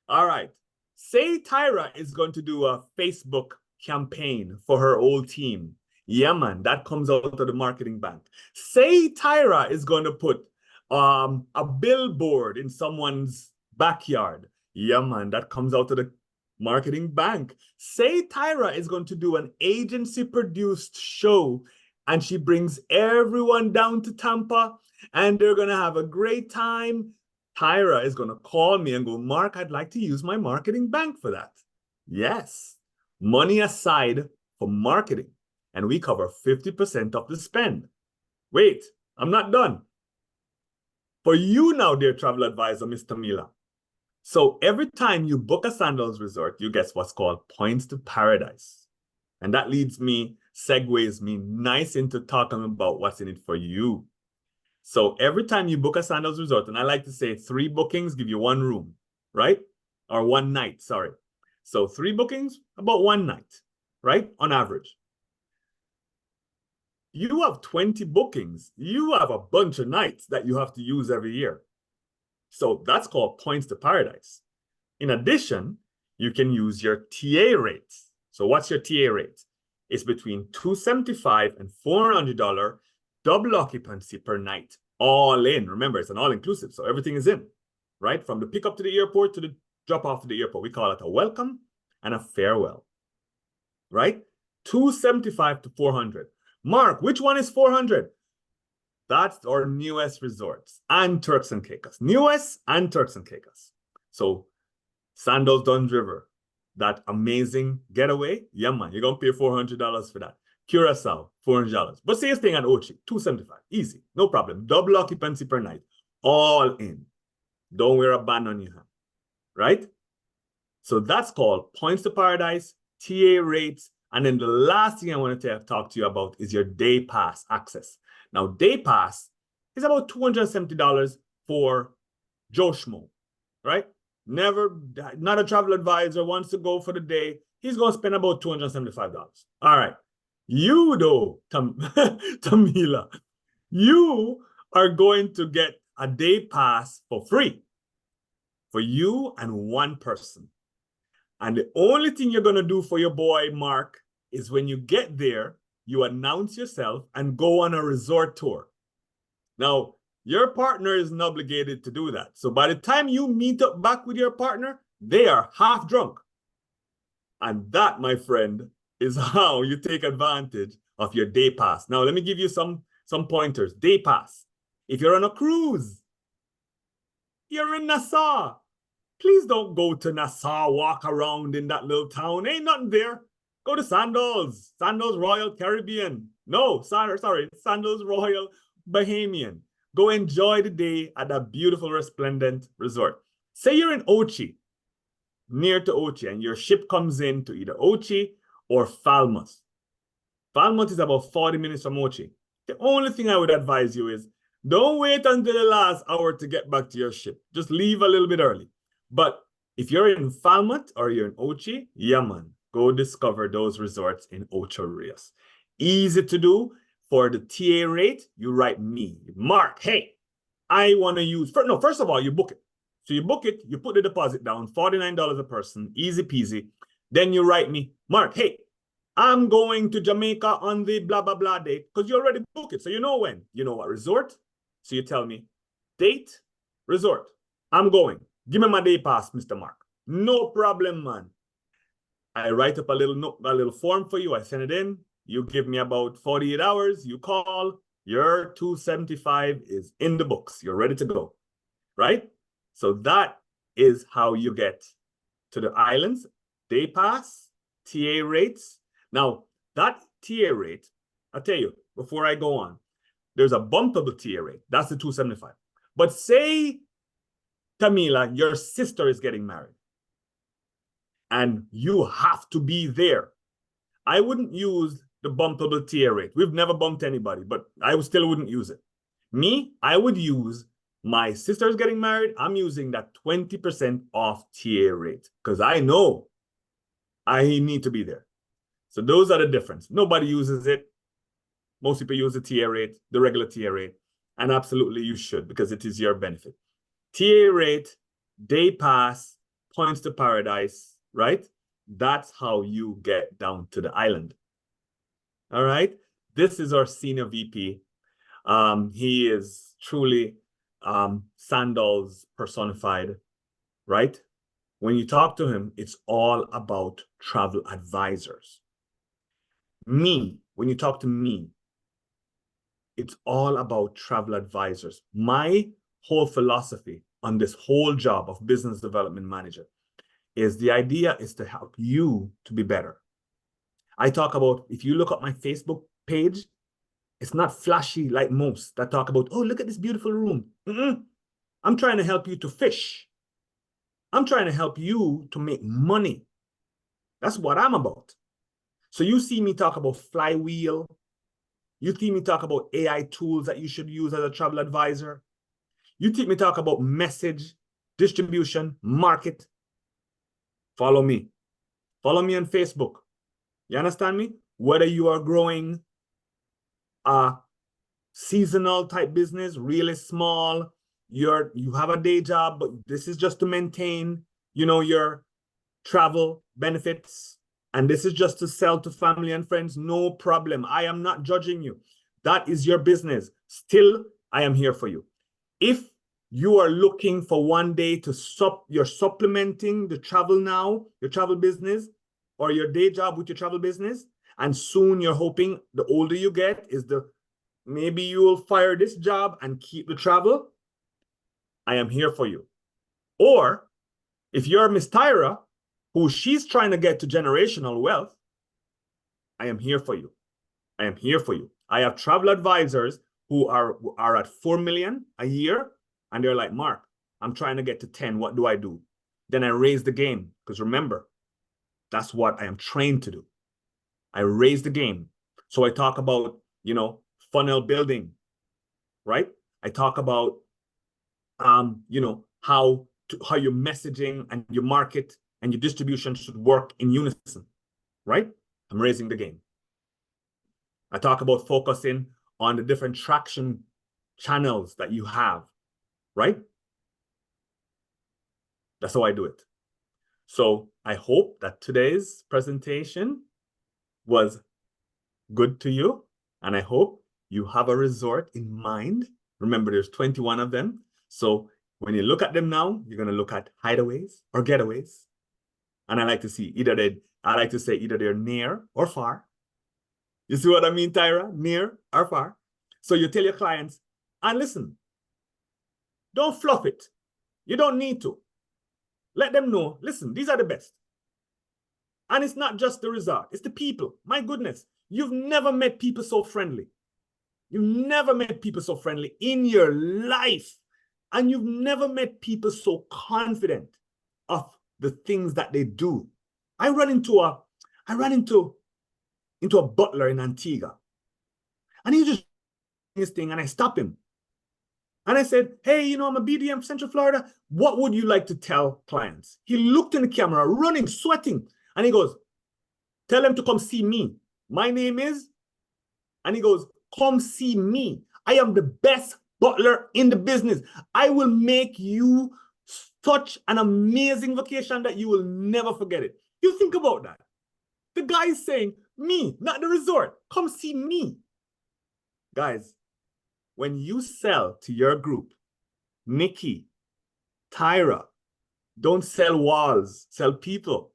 All right. Say Tyra is going to do a Facebook campaign for her whole team. Yeah, man, that comes out of the marketing bank. Say Tyra is going to put a billboard in someone's backyard. Yeah, man, that comes out of the marketing bank. Say Tyra is going to do an agency-produced show and she brings everyone down to Tampa and they're going to have a great time. Tyra is going to call me and go, Mark, I'd like to use my marketing bank for that. Yes, money aside for marketing. And we cover 50% of the spend. Wait, I'm not done. For you now, dear travel advisor, Mr. Mila. So every time you book a Sandals resort, you get what's called points to paradise. And that segues me nice into talking about what's in it for you. So every time you book a Sandals resort, and I like to say 3 bookings give you 1 room, right? Or 1 night, sorry. So 3 bookings, about 1 night, right? On average. You have 20 bookings. You have a bunch of nights that you have to use every year. So that's called points to paradise. In addition, you can use your TA rates. So what's your TA rate? It's between $275 and $400 double occupancy per night, all in. Remember, it's an all-inclusive, so everything is in, right? From the pickup to the airport to the drop-off to the airport. We call it a welcome and a farewell, right? $275 to $400. Mark, which one is $400? That's our newest resorts and Turks and Caicos. Newest and Turks and Caicos. So Sandals Duns River, that amazing getaway. Yeah, man, you're going to pay $400 for that. Curacao, $400. But say you're staying at Ochi, $275. Easy, no problem. Double occupancy per night, all in. Don't wear a band on your hand, right? So that's called points to paradise, TA rates. And then the last thing I want to talk to you about is your day pass access. Now, day pass is about $270 for Joe Schmo, right? Not a travel advisor, wants to go for the day. He's going to spend about $275. All right. You, though, Tamila, you are going to get a day pass for free for you and one person. And the only thing you're going to do for your boy, Mark, is when you get there, you announce yourself and go on a resort tour. Now, your partner isn't obligated to do that. So by the time you meet up back with your partner, they are half drunk. And that, my friend, is how you take advantage of your day pass. Now, let me give you some pointers. Day pass. If you're on a cruise, you're in Nassau. Please don't go to Nassau, walk around in that little town. Ain't nothing there. Go to Sandals Royal Caribbean. No, sorry, Sandals Royal Bahamian. Go enjoy the day at a beautiful, resplendent resort. Say you're in Ochi, near to Ochi, and your ship comes in to either Ochi or Falmouth. Falmouth is about 40 minutes from Ochi. The only thing I would advise you is don't wait until the last hour to get back to your ship. Just leave a little bit early. But if you're in Falmouth or you're in Ochi, yeah, man, go discover those resorts in Ocho Rios. Easy to do. For the TA rate, you write me. Mark, hey, I want to use... First of all, you book it. So you book it, you put the deposit down, $49 a person, easy peasy. Then you write me, Mark, hey, I'm going to Jamaica on the blah, blah, blah date, because you already booked it. So you know when. You know what resort. So you tell me, date, resort. I'm going. Give me my day pass, Mr. Mark. No problem, man. I write up a little form for you. I send it in. You give me about 48 hours. You call. Your $275 is in the books. You're ready to go, right? So that is how you get to the islands. Day pass, TA rates. Now, that TA rate, I'll tell you, before I go on, there's a bumpable TA rate. That's the $275. But say, Tamila, your sister is getting married and you have to be there. I wouldn't use the bumpable TA rate. We've never bumped anybody, but I still wouldn't use it. Me, I would use my sister's getting married. I'm using that 20% off TA rate because I know I need to be there. So those are the difference. Nobody uses it. Most people use the TA rate, the regular TA rate, and absolutely you should because it is your benefit. TA rate, day pass, points to paradise, right? That's how you get down to the island. All right. This is our senior VP. He is truly Sandals personified, right? When you talk to him, it's all about travel advisors. Me, when you talk to me, it's all about travel advisors. My whole philosophy on this whole job of business development manager is the idea is to help you to be better. I talk about, if you look at my Facebook page, it's not flashy like most that talk about, oh, look at this beautiful room. I'm trying to help you to fish. I'm trying to help you to make money. That's what I'm about. So you see me talk about flywheel. You see me talk about AI tools that you should use as a travel advisor. You see me talk about message, distribution, market. Follow me. Follow me on Facebook. You understand me? Whether you are growing a seasonal type business, really small, you have a day job, but this is just to maintain, you know, your travel benefits, and this is just to sell to family and friends, no problem. I am not judging you. That is your business. Still, I am here for you. If you are looking for one day to you're supplementing the travel now, your travel business, or your day job with your travel business, and soon you're hoping the older you get is maybe you will fire this job and keep the travel, I am here for you. Or if you're Miss Tyra, who she's trying to get to generational wealth, I am here for you. I am here for you. I have travel advisors who are at 4 million a year, and they're like, Mark, I'm trying to get to 10. What do I do? Then I raise the game, because remember, that's what I am trained to do. I raise the game. So I talk about, you know, funnel building, right? I talk about, you know, how your messaging and your market and your distribution should work in unison, right? I'm raising the game. I talk about focusing on the different traction channels that you have, right? That's how I do it. So I hope that today's presentation was good to you, and I hope you have a resort in mind. Remember, there's 21 of them. So when you look at them now, you're going to look at hideaways or getaways. And I like to say either they're near or far. You see what I mean, Tyra? Near or far. So you tell your clients, and listen, don't fluff it. You don't need to. Let them know, listen, these are the best. And it's not just the resort, it's the people. My goodness, you've never met people so friendly. You've never met people so friendly in your life. And you've never met people so confident of the things that they do. I ran into a butler in Antigua. And he just this thing, and I stopped him. And I said, hey, you know, I'm a BDM from Central Florida. What would you like to tell clients? He looked in the camera, running, sweating. And he goes, tell them to come see me. My name is, and he goes, come see me. I am the best butler in the business. I will make you such an amazing vacation that you will never forget it. You think about that. The guy is saying, me, not the resort. Come see me. Guys, when you sell to your group, Nikki, Tyra, don't sell walls, sell people.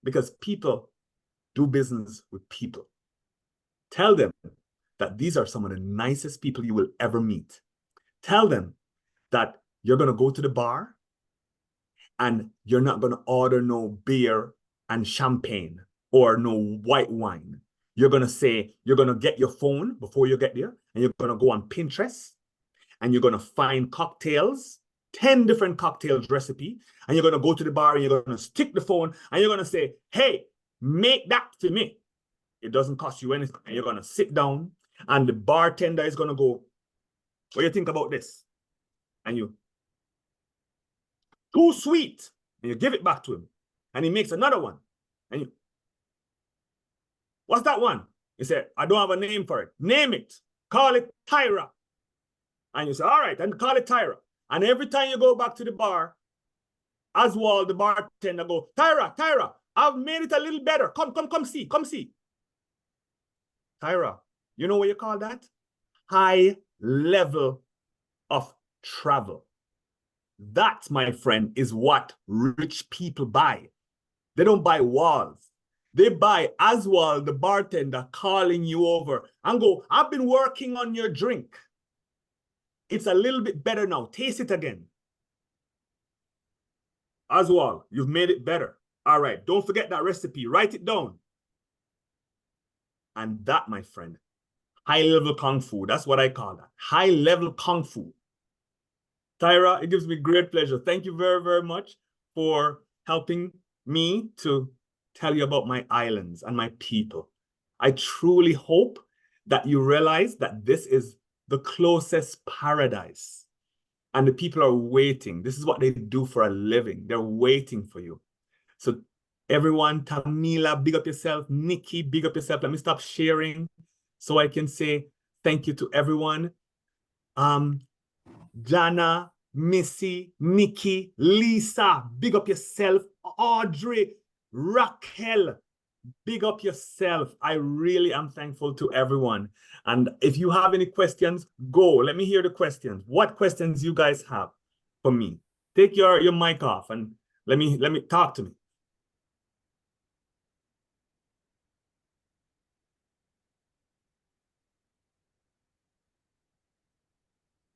Because people do business with people. Tell them that these are some of the nicest people you will ever meet. Tell them that you're going to go to the bar and you're not going to order no beer and champagne or no white wine. You're going to say, you're going to get your phone before you get there, and you're going to go on Pinterest, and you're going to find cocktails, 10 different cocktails recipe, and you're going to go to the bar, and you're going to stick the phone, and you're going to say, hey, make that for me. It doesn't cost you anything. And you're going to sit down, and the bartender is going to go, what do you think about this? And you, too sweet. And you give it back to him. And he makes another one. And you, what's that one? He said, I don't have a name for it. Name it. Call it Tyra. And you say, all right, and call it Tyra. And every time you go back to the bar, Oswald, the bartender, go, Tyra, I've made it a little better. Come see. Tyra, you know what you call that? High level of travel. That, my friend, is what rich people buy. They don't buy walls. They buy Oswald, the bartender, calling you over and go, I've been working on your drink. It's a little bit better now. Taste it again. Oswald, you've made it better. All right, don't forget that recipe. Write it down. And that, my friend, high-level Kung Fu. That's what I call that. High-level Kung Fu. Tyra, it gives me great pleasure. Thank you very, very much for helping me to tell you about my islands and my people. I truly hope that you realize that this is the closest paradise. And the people are waiting. This is what they do for a living. They're waiting for you. So everyone, Tamila, big up yourself. Nikki, big up yourself. Let me stop sharing so I can say thank you to everyone. Jana, Missy, Nikki, Lisa, big up yourself. Audrey, Raquel, big up yourself. I really am thankful to everyone. And if you have any questions, go. Let me hear the questions. What questions you guys have for me? Take your mic off and let me talk to me.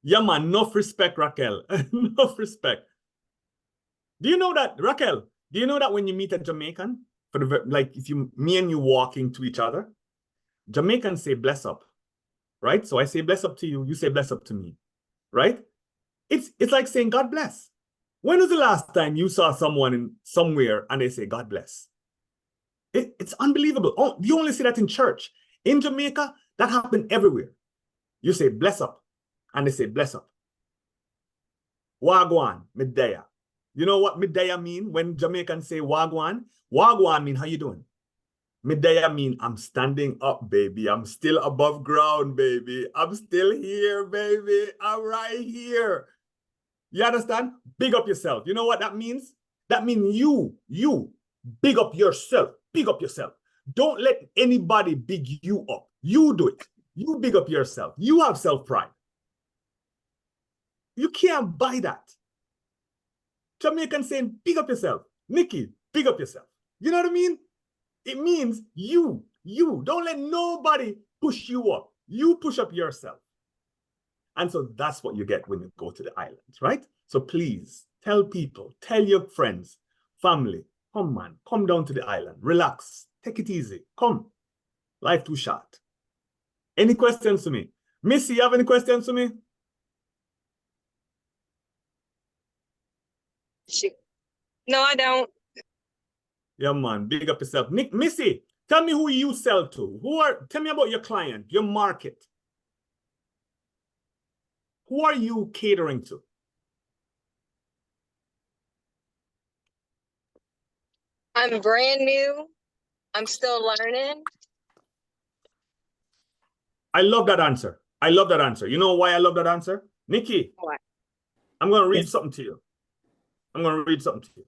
Yeah, man, enough respect, Raquel. Enough respect. Do you know that, Raquel? Do you know that when you meet a Jamaican, like if me and you walking to each other, Jamaicans say bless up, right? So I say bless up to you, you say bless up to me, right? It's like saying God bless. When was the last time you saw someone somewhere and they say God bless? It's unbelievable. Oh, you only see that in church. In Jamaica, that happened everywhere. You say bless up, and they say bless up. Wagwan, midaya. You know what midaya mean when Jamaicans say wagwan? Wagwan mean how you doing? Midaya mean I'm standing up, baby. I'm still above ground, baby. I'm still here, baby. I'm right here. You understand? Big up yourself. You know what that means? That means you big up yourself. Big up yourself. Don't let anybody big you up. You do it. You big up yourself. You have self-pride. You can't buy that. Jamaican saying, big up yourself. Nikki, big up yourself. You know what I mean? It means you. Don't let nobody push you up. You push up yourself. And so that's what you get when you go to the islands, right? So please tell people, tell your friends, family, come man, come down to the island, relax, take it easy, come. Life too short. Any questions to me? Missy, you have any questions to me? No, I don't. Yeah, man, big up yourself. Missy, tell me who you sell to. Tell me about your client, your market. Who are you catering to? I'm brand new. I'm still learning. I love that answer. I love that answer. You know why I love that answer? Nikki, What? I'm going to read something to you. I'm going to read something to you.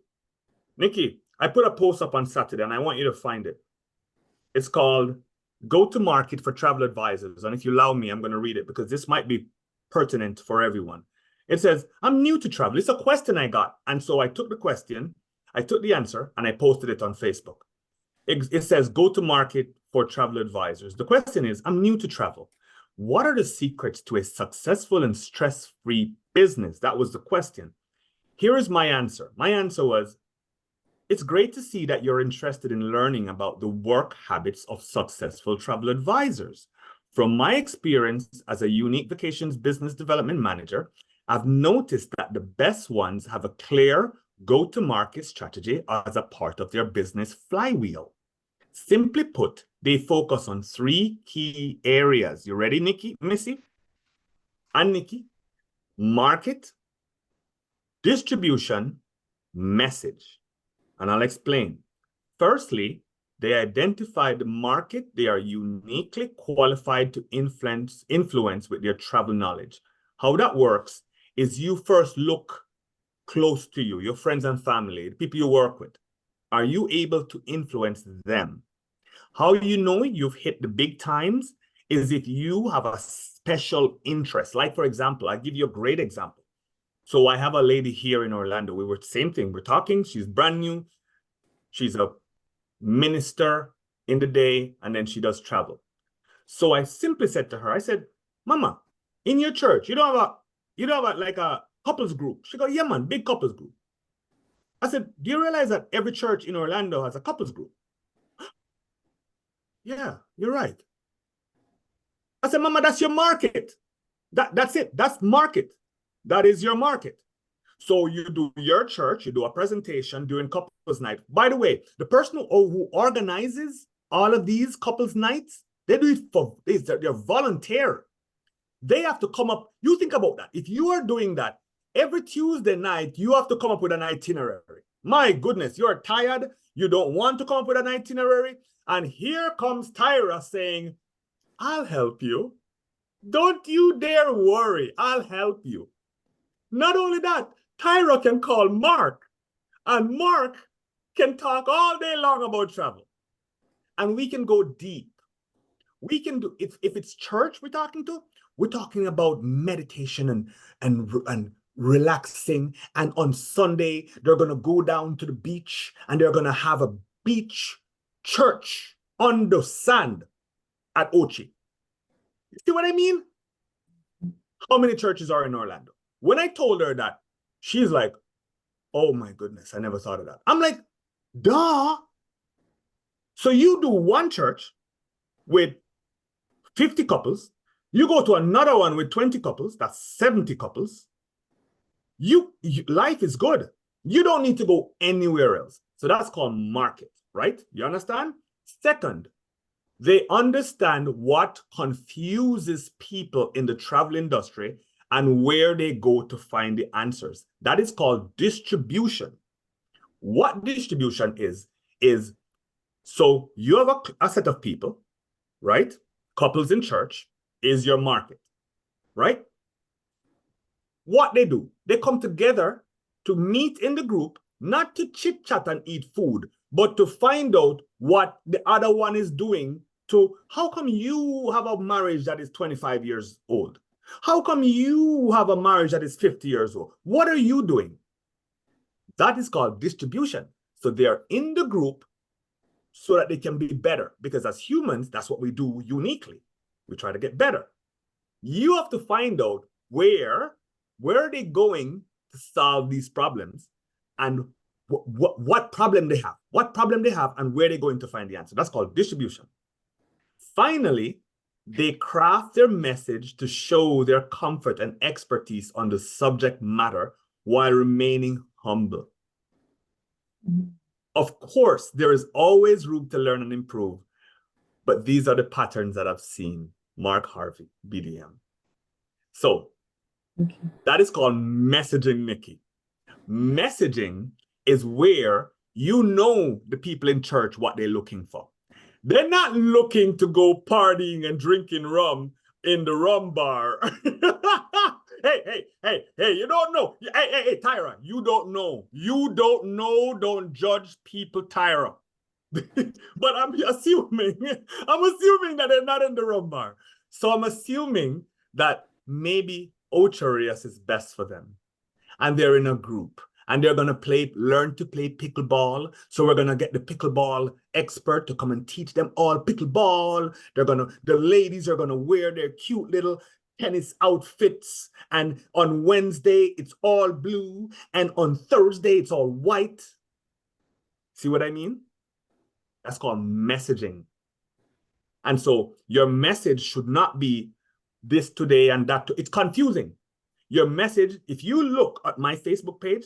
Nikki, I put a post up on Saturday and I want you to find it. It's called Go to Market for Travel Advisors. And if you allow me, I'm going to read it because this might be pertinent for everyone. It says, I'm new to travel. It's a question I got. And so I took the question, I took the answer, and I posted it on Facebook. It says, go to market for travel advisors. The question is, I'm new to travel. What are the secrets to a successful and stress-free business? That was the question. Here is my answer. My answer was, it's great to see that you're interested in learning about the work habits of successful travel advisors. From my experience as a unique vacations business development manager, I've noticed that the best ones have a clear go-to-market strategy as a part of their business flywheel. Simply put, they focus on 3 key areas. You ready, Nikki, Missy? And Nikki? Market, distribution, message. And I'll explain. Firstly, they identify the market they are uniquely qualified to influence with their travel knowledge. How that works is you first look close to you, your friends and family, the people you work with. Are you able to influence them? How you know you've hit the big times is if you have a special interest. Like, for example, I'll give you a great example. So I have a lady here in Orlando. We were same thing. We're talking. She's brand new. She's a minister in the day, and then she does travel. So I simply said to her, I said, Mama, in your church, you don't have like a couples group. She goes, yeah, man, big couples group. I said, do you realize that every church in Orlando has a couples group? Yeah, you're right. I said, Mama, that's your market. That's it. That's market. That is your market. So you do your church, you do a presentation during couples night. By the way, the person who organizes all of these couples nights, they do it for this. They're volunteer. They have to come up. You think about that. If you are doing that every Tuesday night, you have to come up with an itinerary. My goodness, you're tired. You don't want to come up with an itinerary. And here comes Tyra saying, I'll help you. Don't you dare worry. I'll help you. Not only that, Tyra can call Mark, and Mark can talk all day long about travel. And we can go deep. We can do, if it's church we're talking about meditation and relaxing. And on Sunday, they're gonna go down to the beach and they're gonna have a beach church on the sand at Ochi. You see what I mean? How many churches are in Orlando? When I told her that, she's like, oh my goodness, I never thought of that. I'm like, duh. So you do one church with 50 couples, you go to another one with 20 couples, that's 70 couples. Life is good. You don't need to go anywhere else. So that's called market, right? You understand? Second, they understand what confuses people in the travel industry and where they go to find the answers. That is called distribution. What distribution is so you have a set of people, right? Couples in church is your market, right? What they do, they come together to meet in the group, not to chit chat and eat food, but to find out what the other one is doing. To how come you have a marriage that is 25 years old? How come you have a marriage that is 50 years old? What are you doing? That is called distribution. So they are in the group so that they can be better. Because as humans, that's what we do uniquely. We try to get better. You have to find out where are they going to solve these problems and what problem they have, and where they're going to find the answer. That's called distribution. Finally, they craft their message to show their comfort and expertise on the subject matter while remaining humble. Of course, there is always room to learn and improve, but these are the patterns that I've seen. Mark Harvey, BDM. So that is called messaging, Nikki. Messaging is where you know the people in church what they're looking for. They're not looking to go partying and drinking rum in the rum bar. Hey, you don't know. Hey, Tyra, you don't know. Don't judge people, Tyra. But I'm assuming that they're not in the rum bar. So I'm assuming that maybe Ocharias is best for them. And they're in a group. And they're going to learn to play pickleball. So we're going to get the pickleball expert to come and teach them all pickleball. The ladies are going to wear their cute little tennis outfits. And on Wednesday, it's all blue. And on Thursday, it's all white. See what I mean? That's called messaging. And so your message should not be this today and that. It's confusing. Your message, if you look at my Facebook page,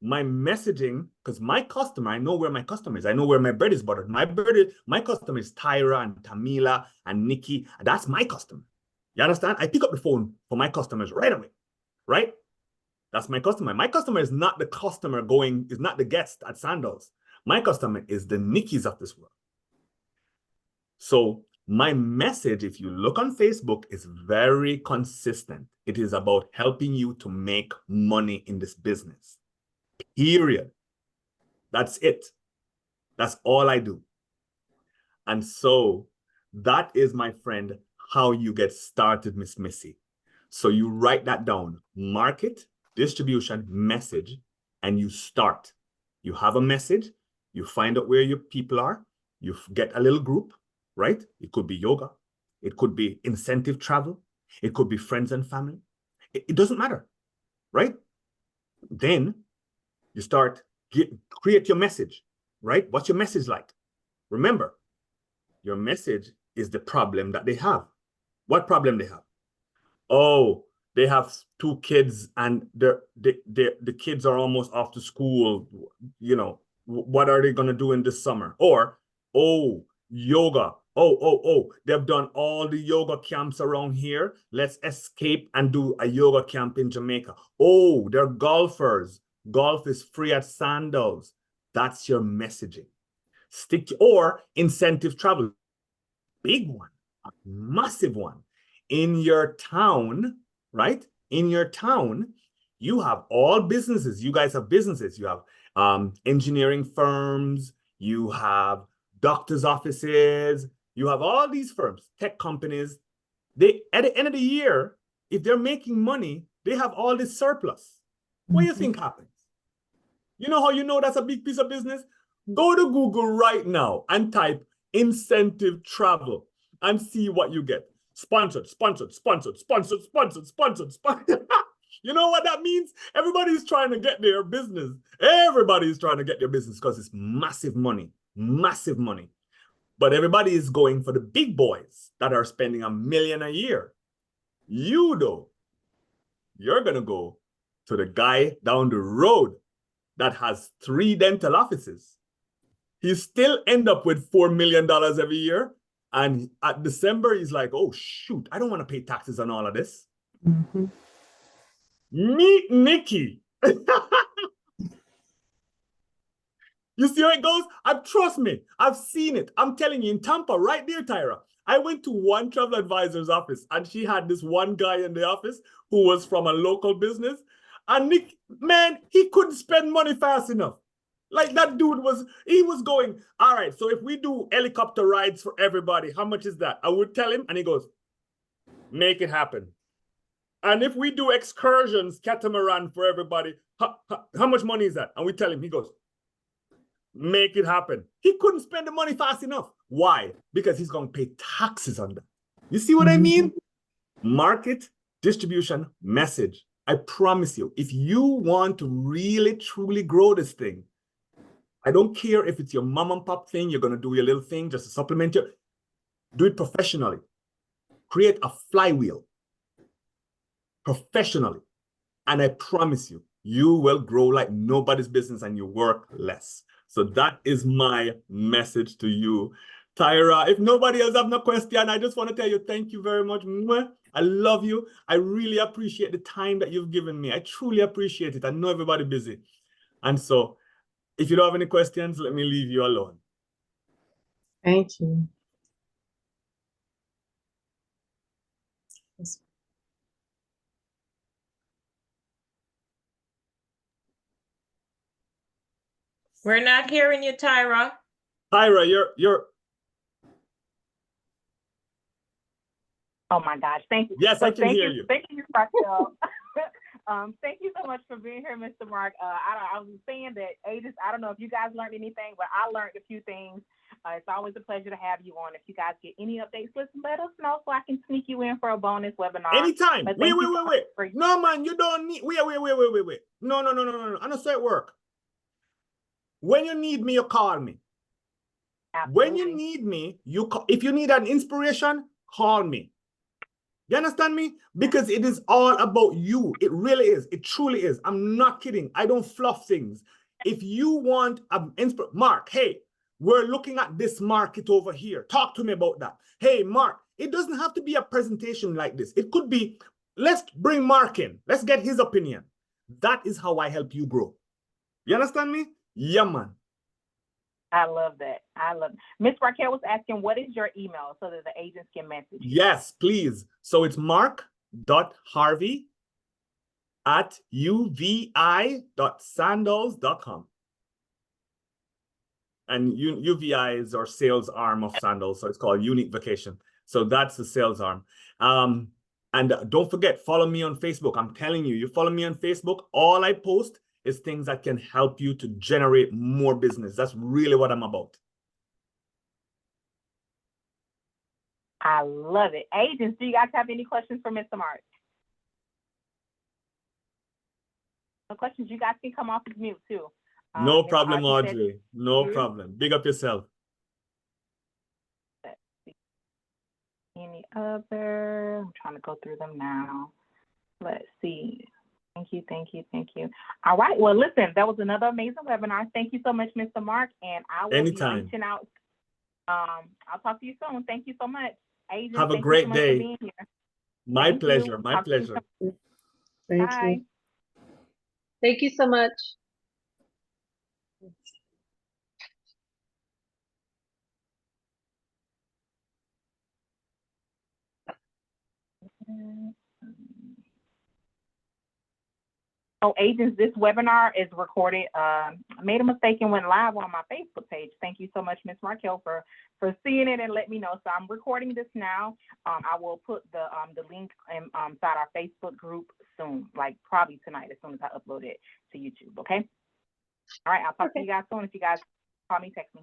my messaging, because my customer, I know where my customer is. I know where my bread is buttered. My customer is Tyra and Tamila and Nikki. That's my customer. You understand? I pick up the phone for my customers right away, right? That's my customer. My customer is not the customer is not the guest at Sandals. My customer is the Nikkis of this world. So my message, if you look on Facebook, is very consistent. It is about helping you to make money in this business. Period. That's it. That's all I do. And so that is, my friend, how you get started, Miss Missy. So you write that down: market, distribution, message, and you start. You have a message, you find out where your people are, you get a little group, right? It could be yoga, it could be incentive travel, it could be friends and family. It doesn't matter, right? Then you start, create your message, right? What's your message like? Remember, your message is the problem that they have. What problem they have? Oh, they have 2 kids and the kids are almost off to school. You know, what are they going to do in this summer? Or, oh, yoga. Oh, they've done all the yoga camps around here. Let's escape and do a yoga camp in Jamaica. Oh, they're golfers. Golf is free at Sandals. That's your messaging. Or incentive travel. Big one, a massive one. In your town, right? In your town, you have all businesses. You guys have businesses. You have engineering firms. You have doctors' offices. You have all these firms, tech companies. They, at the end of the year, if they're making money, they have all this surplus. What do you think happens? You know how you know that's a big piece of business? Go to Google right now and type incentive travel and see what you get. Sponsored, sponsored, sponsored, sponsored, sponsored, sponsored, sponsored. You know what that means? Everybody's trying to get their business. Everybody's trying to get their business because it's massive money, massive money. But everybody is going for the big boys that are spending $1 million a year. You, though, you're going to go to the guy down the road that has 3 dental offices. He still end up with $4 million every year. And at December, he's like, oh, shoot, I don't want to pay taxes on all of this. Meet Nikki. You see how it goes? Trust me, I've seen it. I'm telling you, in Tampa, right there, Tyra. I went to one travel advisor's office and she had this one guy in the office who was from a local business. And Nick, man, he couldn't spend money fast enough. Like that dude he was going, all right, so if we do helicopter rides for everybody, how much is that? I would tell him and he goes, make it happen. And if we do excursions, catamaran for everybody, how much money is that? And we tell him, he goes, make it happen. He couldn't spend the money fast enough. Why? Because he's going to pay taxes on that. You see what I mean? Market, distribution, message. I promise you, if you want to really, truly grow this thing, I don't care if it's your mom and pop thing, you're going to do your little thing just to supplement you. Do it professionally. Create a flywheel professionally. And I promise you, you will grow like nobody's business and you work less. So that is my message to you, Tyra. If nobody else have no question, I just want to tell you thank you very much. I love you. I really appreciate the time that you've given me. I truly appreciate it. I know everybody busy. And so if you don't have any questions, let me leave you alone. Thank you. We're not hearing you, Tyra. Tyra, you're. Oh my gosh, thank you. Yes, I can hear you. Thank you, Raquel. Thank you so much for being here, Mr. Mark. I was saying that agents, I don't know if you guys learned anything, but I learned a few things. It's always a pleasure to have you on. If you guys get any updates, let us know so I can sneak you in for a bonus webinar. Anytime. Wait. No, man, you don't need. Wait. No. I don't say it work. When you need me, you call me. Absolutely. When you need me, you call. If you need an inspiration, call me. You understand me? Because it is all about you. It really is. It truly is. I'm not kidding. I don't fluff things. If you want an inspiration, Mark, hey, we're looking at this market over here. Talk to me about that. Hey, Mark, it doesn't have to be a presentation like this. It could be, let's bring Mark in. Let's get his opinion. That is how I help you grow. You understand me? Yeah, man. I love that. Miss Raquel was asking, what is your email so that the agents can message you? Yes, please. So it's mark.harvey@uvi.sandals.com. And UVI is our sales arm of Sandals, so it's called Unique Vacation. So that's the sales arm. And don't forget, follow me on Facebook. I'm telling you, you follow me on Facebook, all I post is things that can help you to generate more business. That's really what I'm about. I love it. Agents, do you guys have any questions for Mr. Mark? No questions? You guys can come off of mute too. No problem, Audrey. No problem. Big up yourself. Let's see. Any other? I'm trying to go through them now. Let's see. Thank you. All right. Well, listen, that was another amazing webinar. Thank you so much, Mr. Mark. And I will be reaching out. I'll talk to you soon. Thank you so much. Agent, have a great day. My pleasure. Thank Bye. you. Thank you so much. Oh, agents, this webinar is recorded. I made a mistake and went live on my Facebook page. Thank you so much, Ms. Markel, for seeing it and let me know. So I'm recording this now. I will put the link inside our Facebook group soon, like probably tonight as soon as I upload it to YouTube. Okay. All right. I'll talk to you guys soon. If you guys call me, text me.